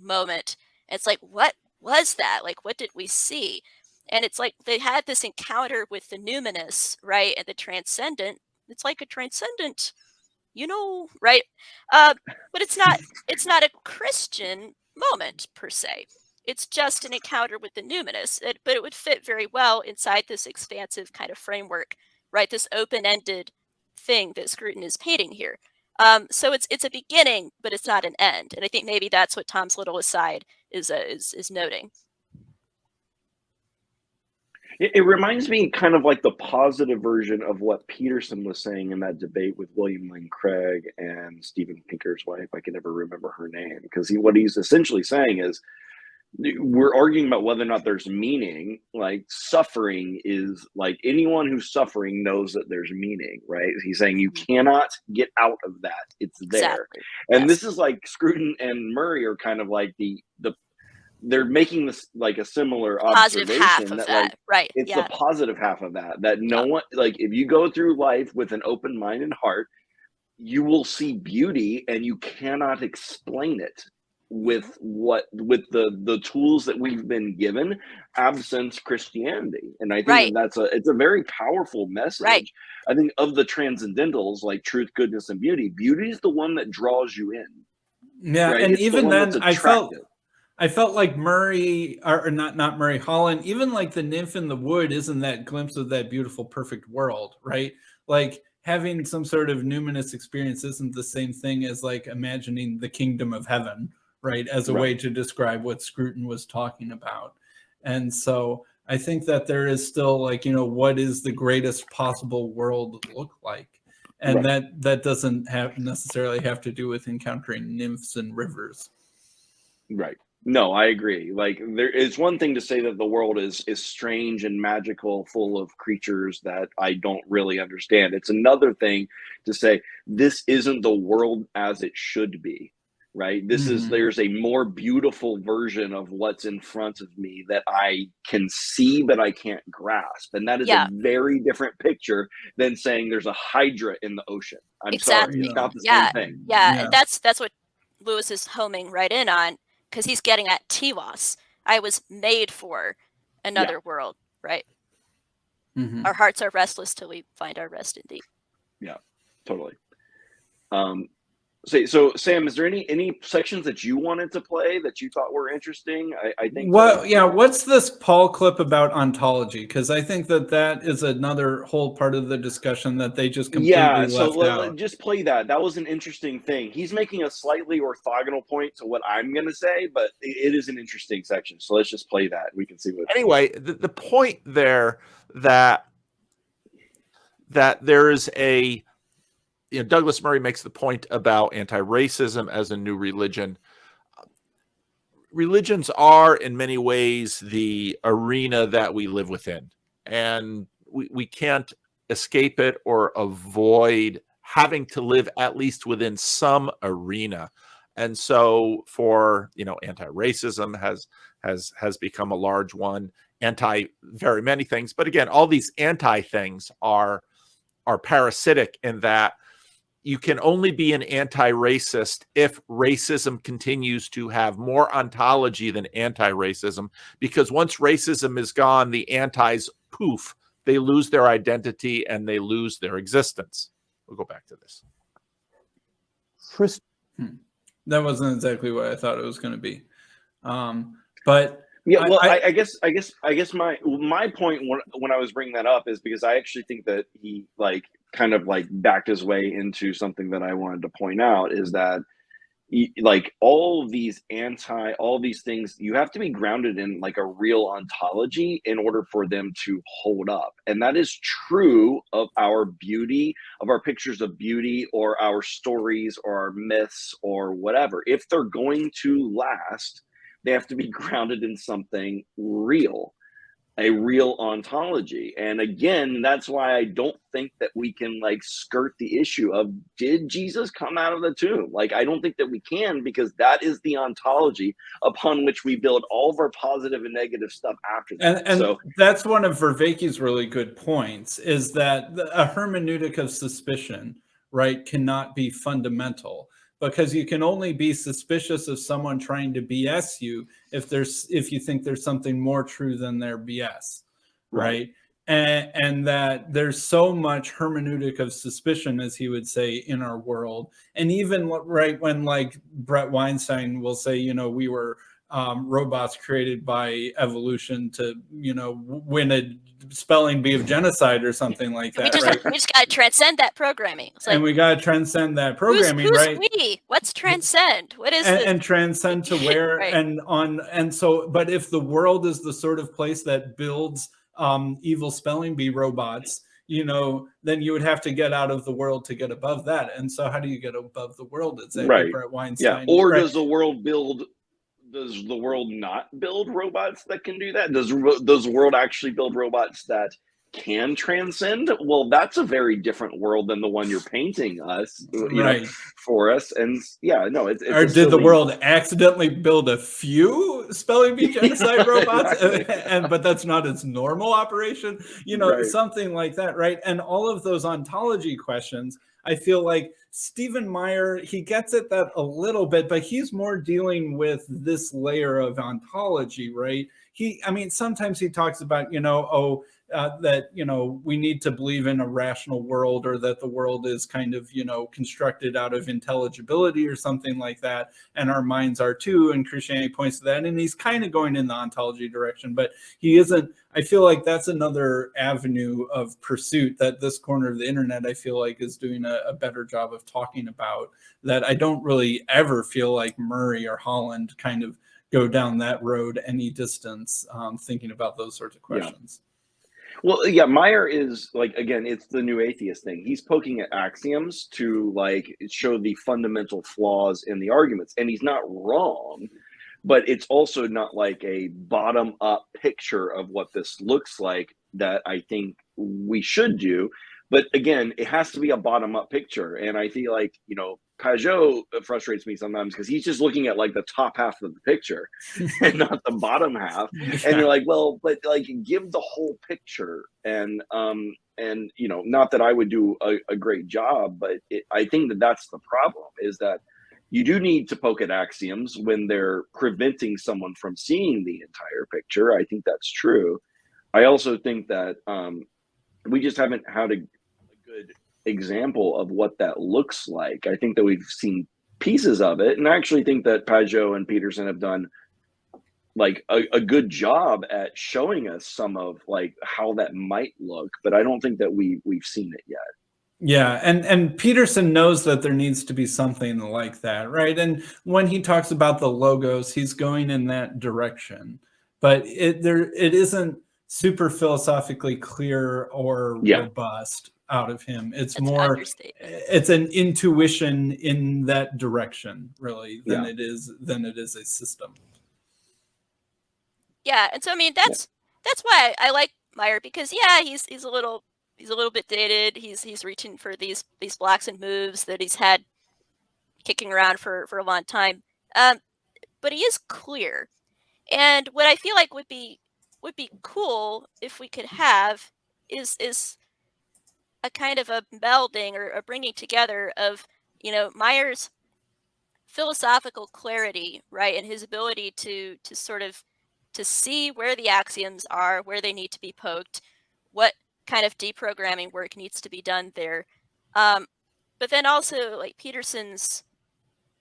moment. And it's like, what was that? Like, what did we see? And it's like they had this encounter with the numinous, right, and the transcendent. It's like a transcendent, right? But it's not a Christian moment per se. It's just an encounter with the numinous, but it would fit very well inside this expansive kind of framework, right? This open-ended thing that Scruton is painting here. So it's a beginning, but it's not an end, and I think maybe that's what Tom's little aside is noting.
It reminds me kind of like the positive version of what Peterson was saying in that debate with William Lane Craig and Steven Pinker's wife. I can never remember her name, because what he's essentially saying is, we're arguing about whether or not there's meaning. Like, suffering is like, anyone who's suffering knows that there's meaning, right? He's saying you cannot get out of that. It's there.
Exactly.
And
Yes.
this is like Scruton and Murray are kind of like the they're making this like a similar
Positive half
observation
of
that
that,
like
right?
it's
Yeah,
the positive half of that no
Yeah.
one, like, if you go through life with an open mind and heart, you will see beauty and you cannot explain it with the tools that we've been given absent Christianity. And I think
Right.
that it's a very powerful message.
Right.
I think of the transcendentals, like truth, goodness, and beauty is the one that draws you in.
Yeah,
Right?
and
It's the
even
one
then,
that's
I felt like Murray, or not Murray Holland, even like the nymph in the wood isn't that glimpse of that beautiful, perfect world, right? Like having some sort of numinous experience isn't the same thing as like imagining the kingdom of heaven, right? As a way to describe what Scruton was talking about. And so I think that there is still like, what is the greatest possible world look like? And that doesn't necessarily have to do with encountering nymphs and rivers.
Right. No, I agree. Like, there is one thing to say that the world is strange and magical, full of creatures that I don't really understand. It's another thing to say this isn't the world as it should be, right? There's a more beautiful version of what's in front of me that I can see, but I can't grasp. And that is a very different picture than saying there's a hydra in the ocean. I'm sorry, it's not the same thing.
Yeah. And that's what Lewis is homing right in on, because he's getting at Tiwas. I was made for another world, right? Our hearts are restless till we find our rest in thee.
Yeah, totally. So Sam, is there any sections that you wanted to play that you thought were interesting? I think.
What's this Paul clip about ontology? Because I think that is another whole part of the discussion that they just completely left out.
Just play that. That was an interesting thing. He's making a slightly orthogonal point to what I'm going to say, but it is an interesting section. So let's just play that. We can see what.
Anyway, the point there that there is a. Douglas Murray makes the point about anti-racism as a new religion. Religions are, in many ways, the arena that we live within. And we can't escape it or avoid having to live at least within some arena. And so for, anti-racism has become a large one, anti very many things. But again, all these anti-things are parasitic in that you can only be an anti-racist if racism continues to have more ontology than anti-racism, because once racism is gone, the antis poof, they lose their identity and they lose their existence. We'll go back to this.
That wasn't exactly what I thought it was going to be. But
yeah, well, I guess my point when I was bringing that up is because I actually think that he kind of backed his way into something that I wanted to point out, is that all these things, you have to be grounded in a real ontology in order for them to hold up. And that is true of our beauty, of our pictures of beauty, or our stories, or our myths, or whatever. If they're going to last, they have to be grounded in something real, a real ontology. And again, that's why I don't think that we can skirt the issue of, did Jesus come out of the tomb? I don't think that we can, because that is the ontology upon which we build all of our positive and negative stuff after that.
And so that's one of Vervaeke's really good points, is that a hermeneutic of suspicion, right, cannot be fundamental, because you can only be suspicious of someone trying to BS you if you think there's something more true than their BS, right? And that there's so much hermeneutic of suspicion, as he would say, in our world. And even when Brett Weinstein will say, we were robots created by evolution to, win a spelling bee of genocide or something like that.
We just got to transcend that programming.
And we got to transcend that programming,
who's
right?
We? What's transcend? What is this?
And transcend to where but if the world is the sort of place that builds evil spelling bee robots, then you would have to get out of the world to get above that. And so how do you get above the world? It's Brett Weinstein.
Yeah. Or does the world not build robots that can do that? Does the world actually build robots that can transcend, well, that's a very different world than the one you're painting us,
Right.
for us. And yeah, no, it's
or did the world accidentally build a few spelling bee genocide robots?
Exactly.
But that's not its normal operation,
Right.
something like that, right? And all of those ontology questions, I feel like Stephen Meyer, he gets at that a little bit, but he's more dealing with this layer of ontology, right? Sometimes he talks about, that, we need to believe in a rational world, or that the world is kind of, constructed out of intelligibility or something like that. And our minds are too. And Christianity points to that. And he's kind of going in the ontology direction, but he isn't. I feel like that's another avenue of pursuit that this corner of the internet, I feel like, is doing a better job of talking about, that I don't really ever feel like Murray or Holland kind of go down that road any distance, thinking about those sorts of questions.
Yeah. Well, yeah, Meyer is like, again, it's the new atheist thing. He's poking at axioms to like show the fundamental flaws in the arguments, and he's not wrong, but it's also not like a bottom up picture of what this looks like that I think we should do. But again, it has to be a bottom up picture. And I feel like, Pajot frustrates me sometimes because he's just looking at like the top half of the picture and not the bottom half. And you're like, well, but like give the whole picture. And not that I would do a great job, but I think that's the problem, is that you do need to poke at axioms when they're preventing someone from seeing the entire picture. I think that's true. I also think that we just haven't had a good example of what that looks like. I think that we've seen pieces of it, and I actually think that Pajot and Peterson have done like a good job at showing us some of like how that might look, but I don't think that we've seen it yet.
Yeah, and Peterson knows that there needs to be something like that, right? And when he talks about the logos, he's going in that direction, but it isn't super philosophically clear or robust out of him. It's more, it's an intuition in that direction, really, than it is a system.
Yeah, and so that's why I like Meyer, because he's a little bit dated. He's reaching for these blocks and moves that he's had kicking around for a long time. But he is clear, and what I feel like would be cool if we could have is a kind of a melding or a bringing together of Meyer's philosophical clarity, right, and his ability to sort of to see where the axioms are, where they need to be poked, what kind of deprogramming work needs to be done there, but then also like Peterson's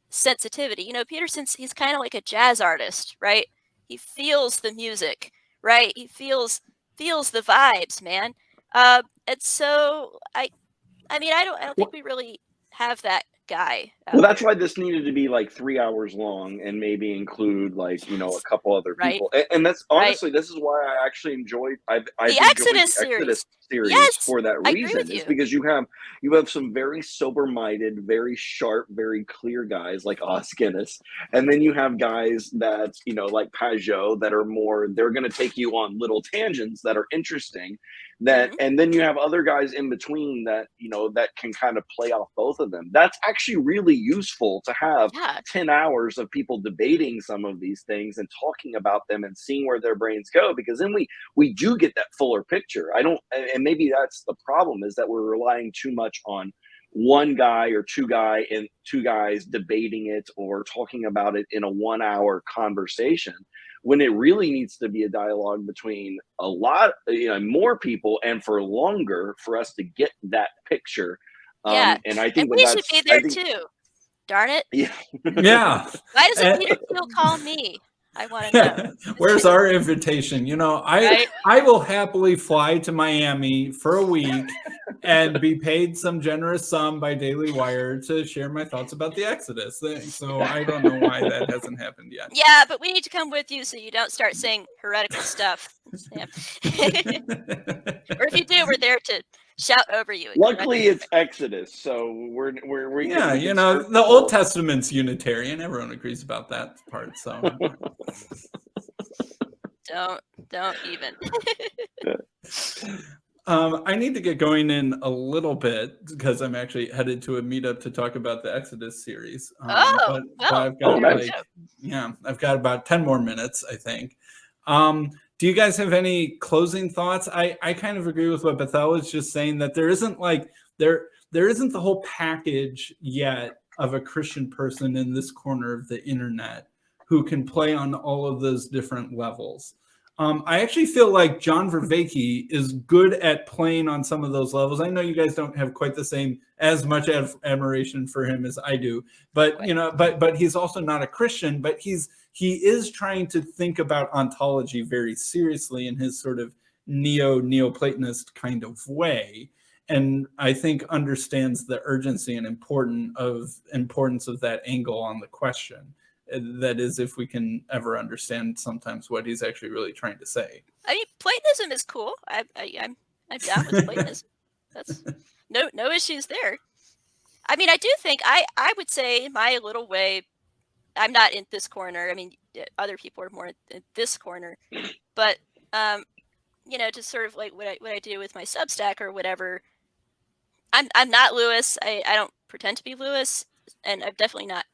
sensitivity. He's kind of like a jazz artist, right? He feels the music, right? He feels the vibes, man. And so I don't think we really have that guy.
Well, that's why this needed to be like 3 hours long and maybe include like, a couple other people. And that's honestly, this is why I actually enjoyed the
Exodus series
for that reason. Is because you have some very sober-minded, very sharp, very clear guys like Os Guinness. And then you have guys that, like Pajot, that are more, they're going to take you on little tangents that are interesting. And then you have other guys in between that, that can kind of play off both of them. That's actually really useful to have 10 hours of people debating some of these things and talking about them and seeing where their brains go, because then we do get that fuller picture. And maybe that's the problem, is that we're relying too much on one guy or two guys debating it or talking about it in a 1 hour conversation, when it really needs to be a dialogue between a lot, more people, and for longer, for us to get that picture. And I think
we should be there too. Darn it.
Yeah.
Yeah.
Why doesn't Peter Thiel call me? I want to know.
Where's our invitation? I will happily fly to Miami for a week and be paid some generous sum by Daily Wire to share my thoughts about the Exodus thing. So I don't know why that hasn't happened yet.
Yeah, but we need to come with you so you don't start saying heretical stuff. Or if you do, we're there to shout over you.
Luckily, it's Exodus, so we're
the Old Testament's Unitarian. Everyone agrees about that part. So
don't even.
I need to get going in a little bit because I'm actually headed to a meetup to talk about the Exodus series.
Oh,
But
well,
I've got
nice.
I've got about 10 more minutes, I think. Do you guys have any closing thoughts? I kind of agree with what Bethel was just saying, that there isn't there isn't the whole package yet of a Christian person in this corner of the internet who can play on all of those different levels. I actually feel like John Vervaeke is good at playing on some of those levels. I know you guys don't have quite the same as much admiration for him as I do, but but he's also not a Christian. But he is trying to think about ontology very seriously in his sort of Neoplatonist kind of way, and I think understands the urgency and importance of that angle on the question. That is, if we can ever understand sometimes what he's actually really trying to say.
I mean, Platonism is cool. I'm down with Platonism. That's no issues there. I mean, I do think I would say in my little way, I'm not in this corner. I mean, other people are more in this corner, but just sort of like what I do with my Substack or whatever. I'm not Lewis. I don't pretend to be Lewis, and I'm definitely not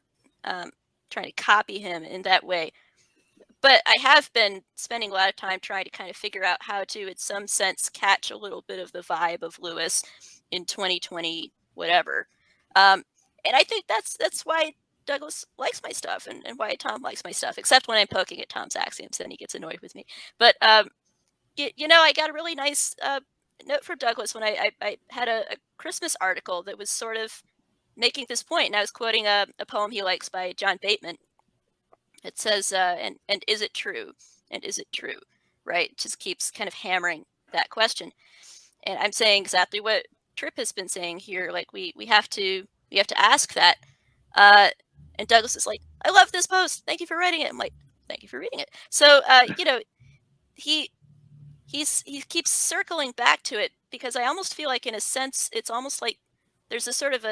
trying to copy him in that way. But I have been spending a lot of time trying to kind of figure out how to, in some sense, catch a little bit of the vibe of Lewis in 2020, whatever. And I think that's why Douglas likes my stuff and why Tom likes my stuff, except when I'm poking at Tom's axioms, then he gets annoyed with me. But, I got a really nice note from Douglas when I had a Christmas article that was sort of making this point, and I was quoting a poem he likes by John Bateman. It says, and is it true? And is it true? Right? It just keeps kind of hammering that question. And I'm saying exactly what Tripp has been saying here. Like we have to ask that. And Douglas is like, I love this post. Thank you for writing it. I'm like, thank you for reading it. So he keeps circling back to it because I almost feel like in a sense it's almost like there's a sort of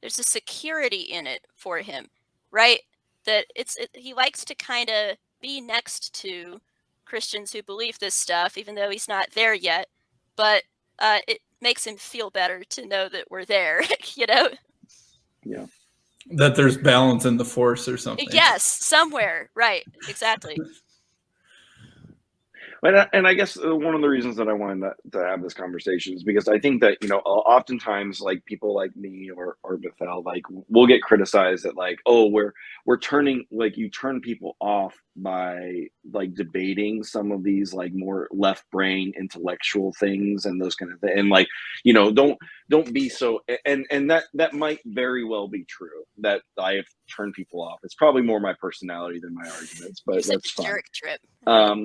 there's a security in it for him, right? That he likes to kind of be next to Christians who believe this stuff, even though he's not there yet. But it makes him feel better to know that we're there,
Yeah.
That there's balance in the force or something.
Yes, somewhere, right? Exactly.
And I guess one of the reasons that I wanted to have this conversation is because I think that, oftentimes like people like me or Bethel, like we'll get criticized that like, oh, we're turning, like you turn people off by like debating some of these like more left brain intellectual things and those kind of things. And like, don't be so, and that might very well be true that I have turned people off. It's probably more my personality than my arguments, but that's fine.
Jerk Trip.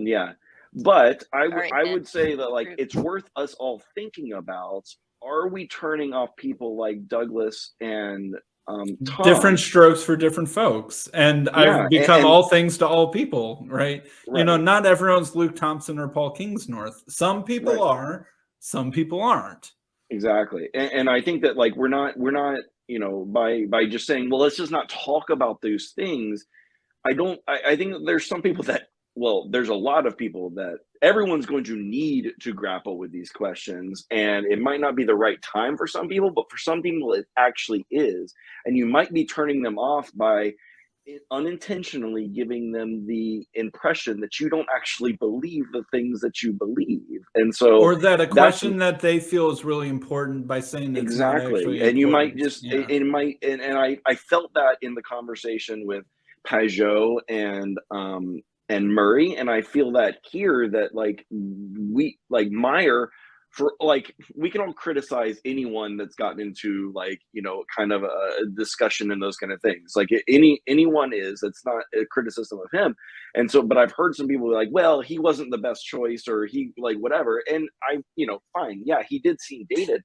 Yeah. But
Right,
I would say that like
True.
it's worth us all thinking about, are we turning off people like Douglas and Tom?
Different strokes for different folks. And
Yeah,
I've become
and
all things to all people, right?
Right.
Not everyone's Luke Thompson or Paul Kingsnorth. Some people
Right.
are, some people aren't.
Exactly. And I think that like we're not, by just saying, well, let's just not talk about those things. I think that there's some people that, well, there's a lot of people that everyone's going to need to grapple with these questions, and it might not be the right time for some people, but for some people it actually is. And you might be turning them off by unintentionally giving them the impression that you don't actually believe the things that you believe. And so,
or that a question that they feel is really important by saying it's
exactly.
not actually
And you might
important.
just, it might, and I felt that in the conversation with Pajot and Murray, and I feel that here that like Meyer, for like we can all criticize anyone that's gotten into like kind of a discussion and those kind of things. Like anyone is, it's not a criticism of him. And so, but I've heard some people be like, well, he wasn't the best choice, or he like whatever. And I fine, yeah, he did seem dated,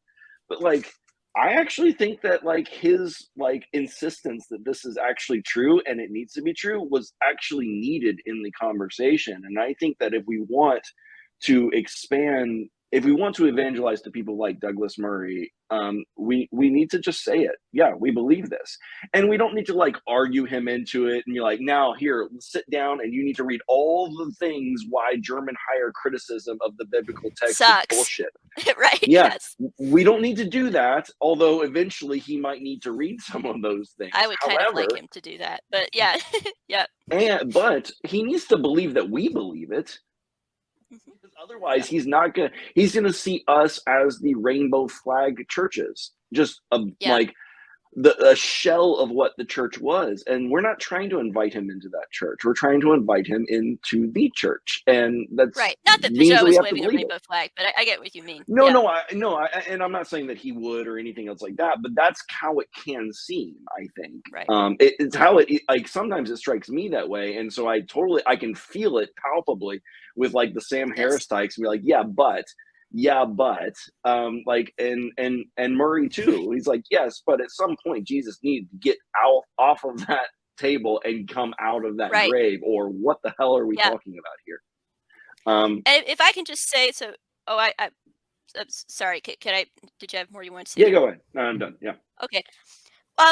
but like I actually think that like his like insistence that this is actually true and it needs to be true was actually needed in the conversation. And I think that if we want to expand if we want to evangelize to people like Douglas Murray, we need to just say it. Yeah, we believe this, and we don't need to like argue him into it and be like, now here, sit down, and you need to read all the things why German higher criticism of the biblical text is
Sucks.
bullshit.
Right.
Yeah,
Yes.
we don't need to do that. Although eventually he might need to read some of those things.
I would kind of like
However,
him to do that, but yeah. Yeah.
but he needs to believe that we believe it.
Mhm.
Because otherwise, he's gonna see us as the rainbow flag churches, just
Yeah.
like a shell of what the church was. And we're not trying to invite him into that church. We're trying to invite him into the church, and that's
Right. Not that
means
Peugeot
we
is
have to
waving a
believe it.
rainbow flag, but I get what you mean.
No,
Yeah.
no, and I'm not saying that he would or anything else like that, but that's how it can seem, I think.
Right.
It's how it like sometimes it strikes me that way, and so I can feel it palpably with like the Sam
Yes.
Harris types, and be like, yeah, but, like, and Murray too. He's like, yes, but at some point Jesus needed to get out off of that table and come out of that
Right.
grave, or what the hell are we
Yeah.
talking about here?
And if I can just say, so, I'm sorry, can I, did you have more you want to say?
Yeah, go ahead. No, I'm done. Yeah.
Okay.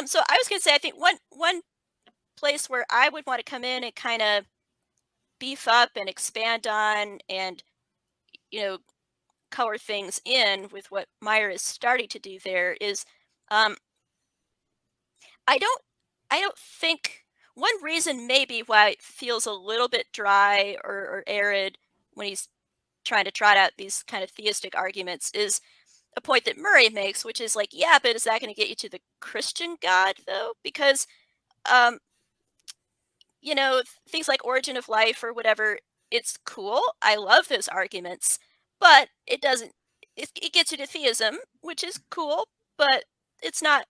So I was going to say, I think one place where I would want to come in and kind of beef up and expand on and, color things in with what Meyer is starting to do there is, I don't think one reason maybe why it feels a little bit dry or arid when he's trying to trot out these kind of theistic arguments is a point that Murray makes, which is like, yeah, but is that going to get you to the Christian God though? Because, things like origin of life or whatever, it's cool. I love those arguments, but it doesn't, it gets you to theism, which is cool, but it's not,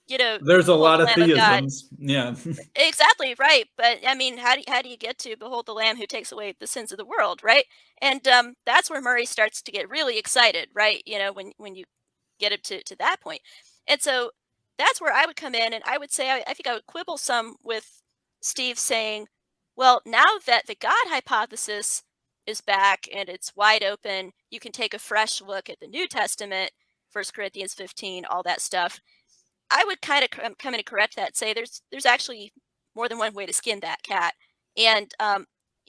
There's a
behold
lot
the
of
Lamb of God.
theisms. Yeah.
Exactly right, but I mean, how do you get to behold the Lamb who takes away the sins of the world, right? And that's where Murray starts to get really excited, right? When you get it to that point, and so that's where I would come in, and I would say I think I would quibble some with Steve saying, well, now that the God hypothesis is back and it's wide open, you can take a fresh look at the New Testament, 1 Corinthians 15, all that stuff. I would kind of come in and correct that, say there's actually more than one way to skin that cat, and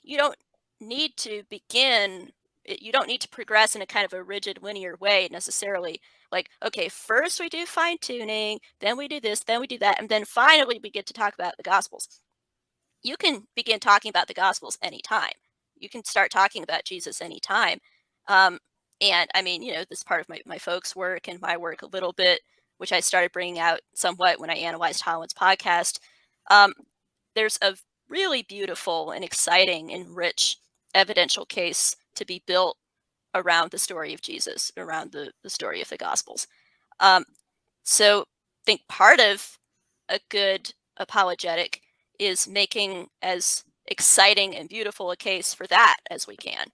you don't need to you don't need to progress in a kind of a rigid linear way necessarily. Like, okay, first we do fine tuning, then we do this, then we do that, and then finally we get to talk about the Gospels. You can begin talking about the Gospels anytime. You can start talking about Jesus anytime. And I mean, this is part of my folks' work and my work a little bit, which I started bringing out somewhat when I analyzed Holland's podcast. There's a really beautiful and exciting and rich evidential case to be built around the story of Jesus, around the story of the Gospels. So I think part of a good apologetic is making as exciting and beautiful a case for that as we can.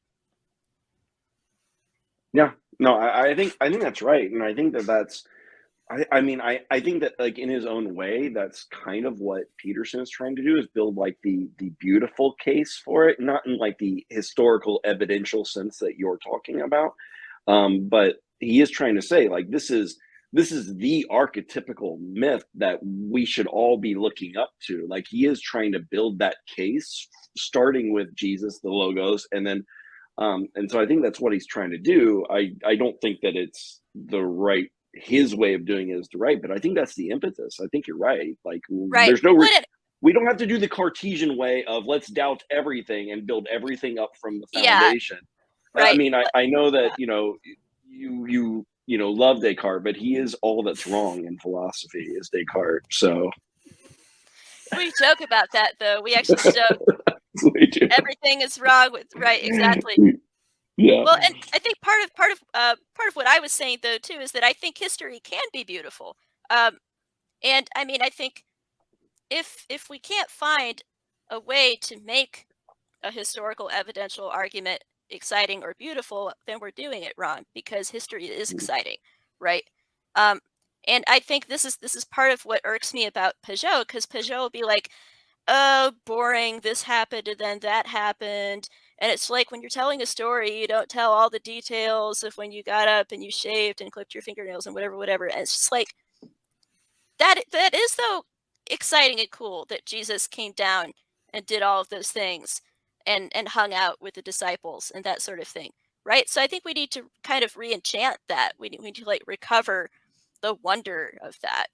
Yeah, no, I think that's right, and I think that's. I think that like in his own way, that's kind of what Peterson is trying to do, is build like the beautiful case for it, not in like the historical evidential sense that you're talking about, but he is trying to say like this is the archetypical myth that we should all be looking up to. Like he is trying to build that case, starting with Jesus, the Logos, and then. And so I think that's what he's trying to do. I don't think that it's his way of doing it is the right, but I think that's the impetus. I think you're right. Like
Right.
there's no, we don't have to do the Cartesian way of let's doubt everything and build everything up from the foundation.
Yeah, right.
I mean, I know that, you love Descartes, but he is all that's wrong in philosophy is Descartes. So
we joke about that though. We actually joke.
We do.
Everything is wrong with right, exactly.
Yeah.
Well, and I think part of what I was saying though too is that I think history can be beautiful. And I mean, I think if we can't find a way to make a historical evidential argument exciting or beautiful, then we're doing it wrong, because history is exciting, right? And I think this is part of what irks me about Peugeot, because Peugeot will be like, oh, boring, this happened and then that happened, And it's like when you're telling a story, you don't tell all the details of when you got up and you shaved and clipped your fingernails and whatever. And it's just like that is though exciting and cool that Jesus came down and did all of those things and hung out with the disciples and that sort of thing. Right. So I think we need to kind of re-enchant that. We need to like recover the wonder of that.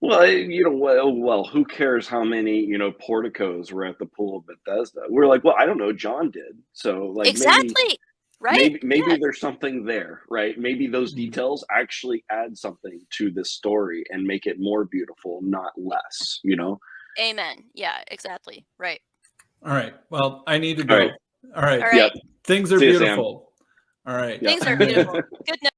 Well, well, who cares how many, porticos were at the pool of Bethesda? We're like, well, I don't know, John did. So like
Exactly. Right.
maybe
Yeah.
there's something there, right? Maybe those details actually add something to this story and make it more beautiful, not less,
Amen. Yeah, exactly. Right.
All right. Well, I need to go.
All right.
All right.
All right.
Yep.
Things are
See ya, Sam.
beautiful. All right.
Yep.
Things are beautiful. Good night.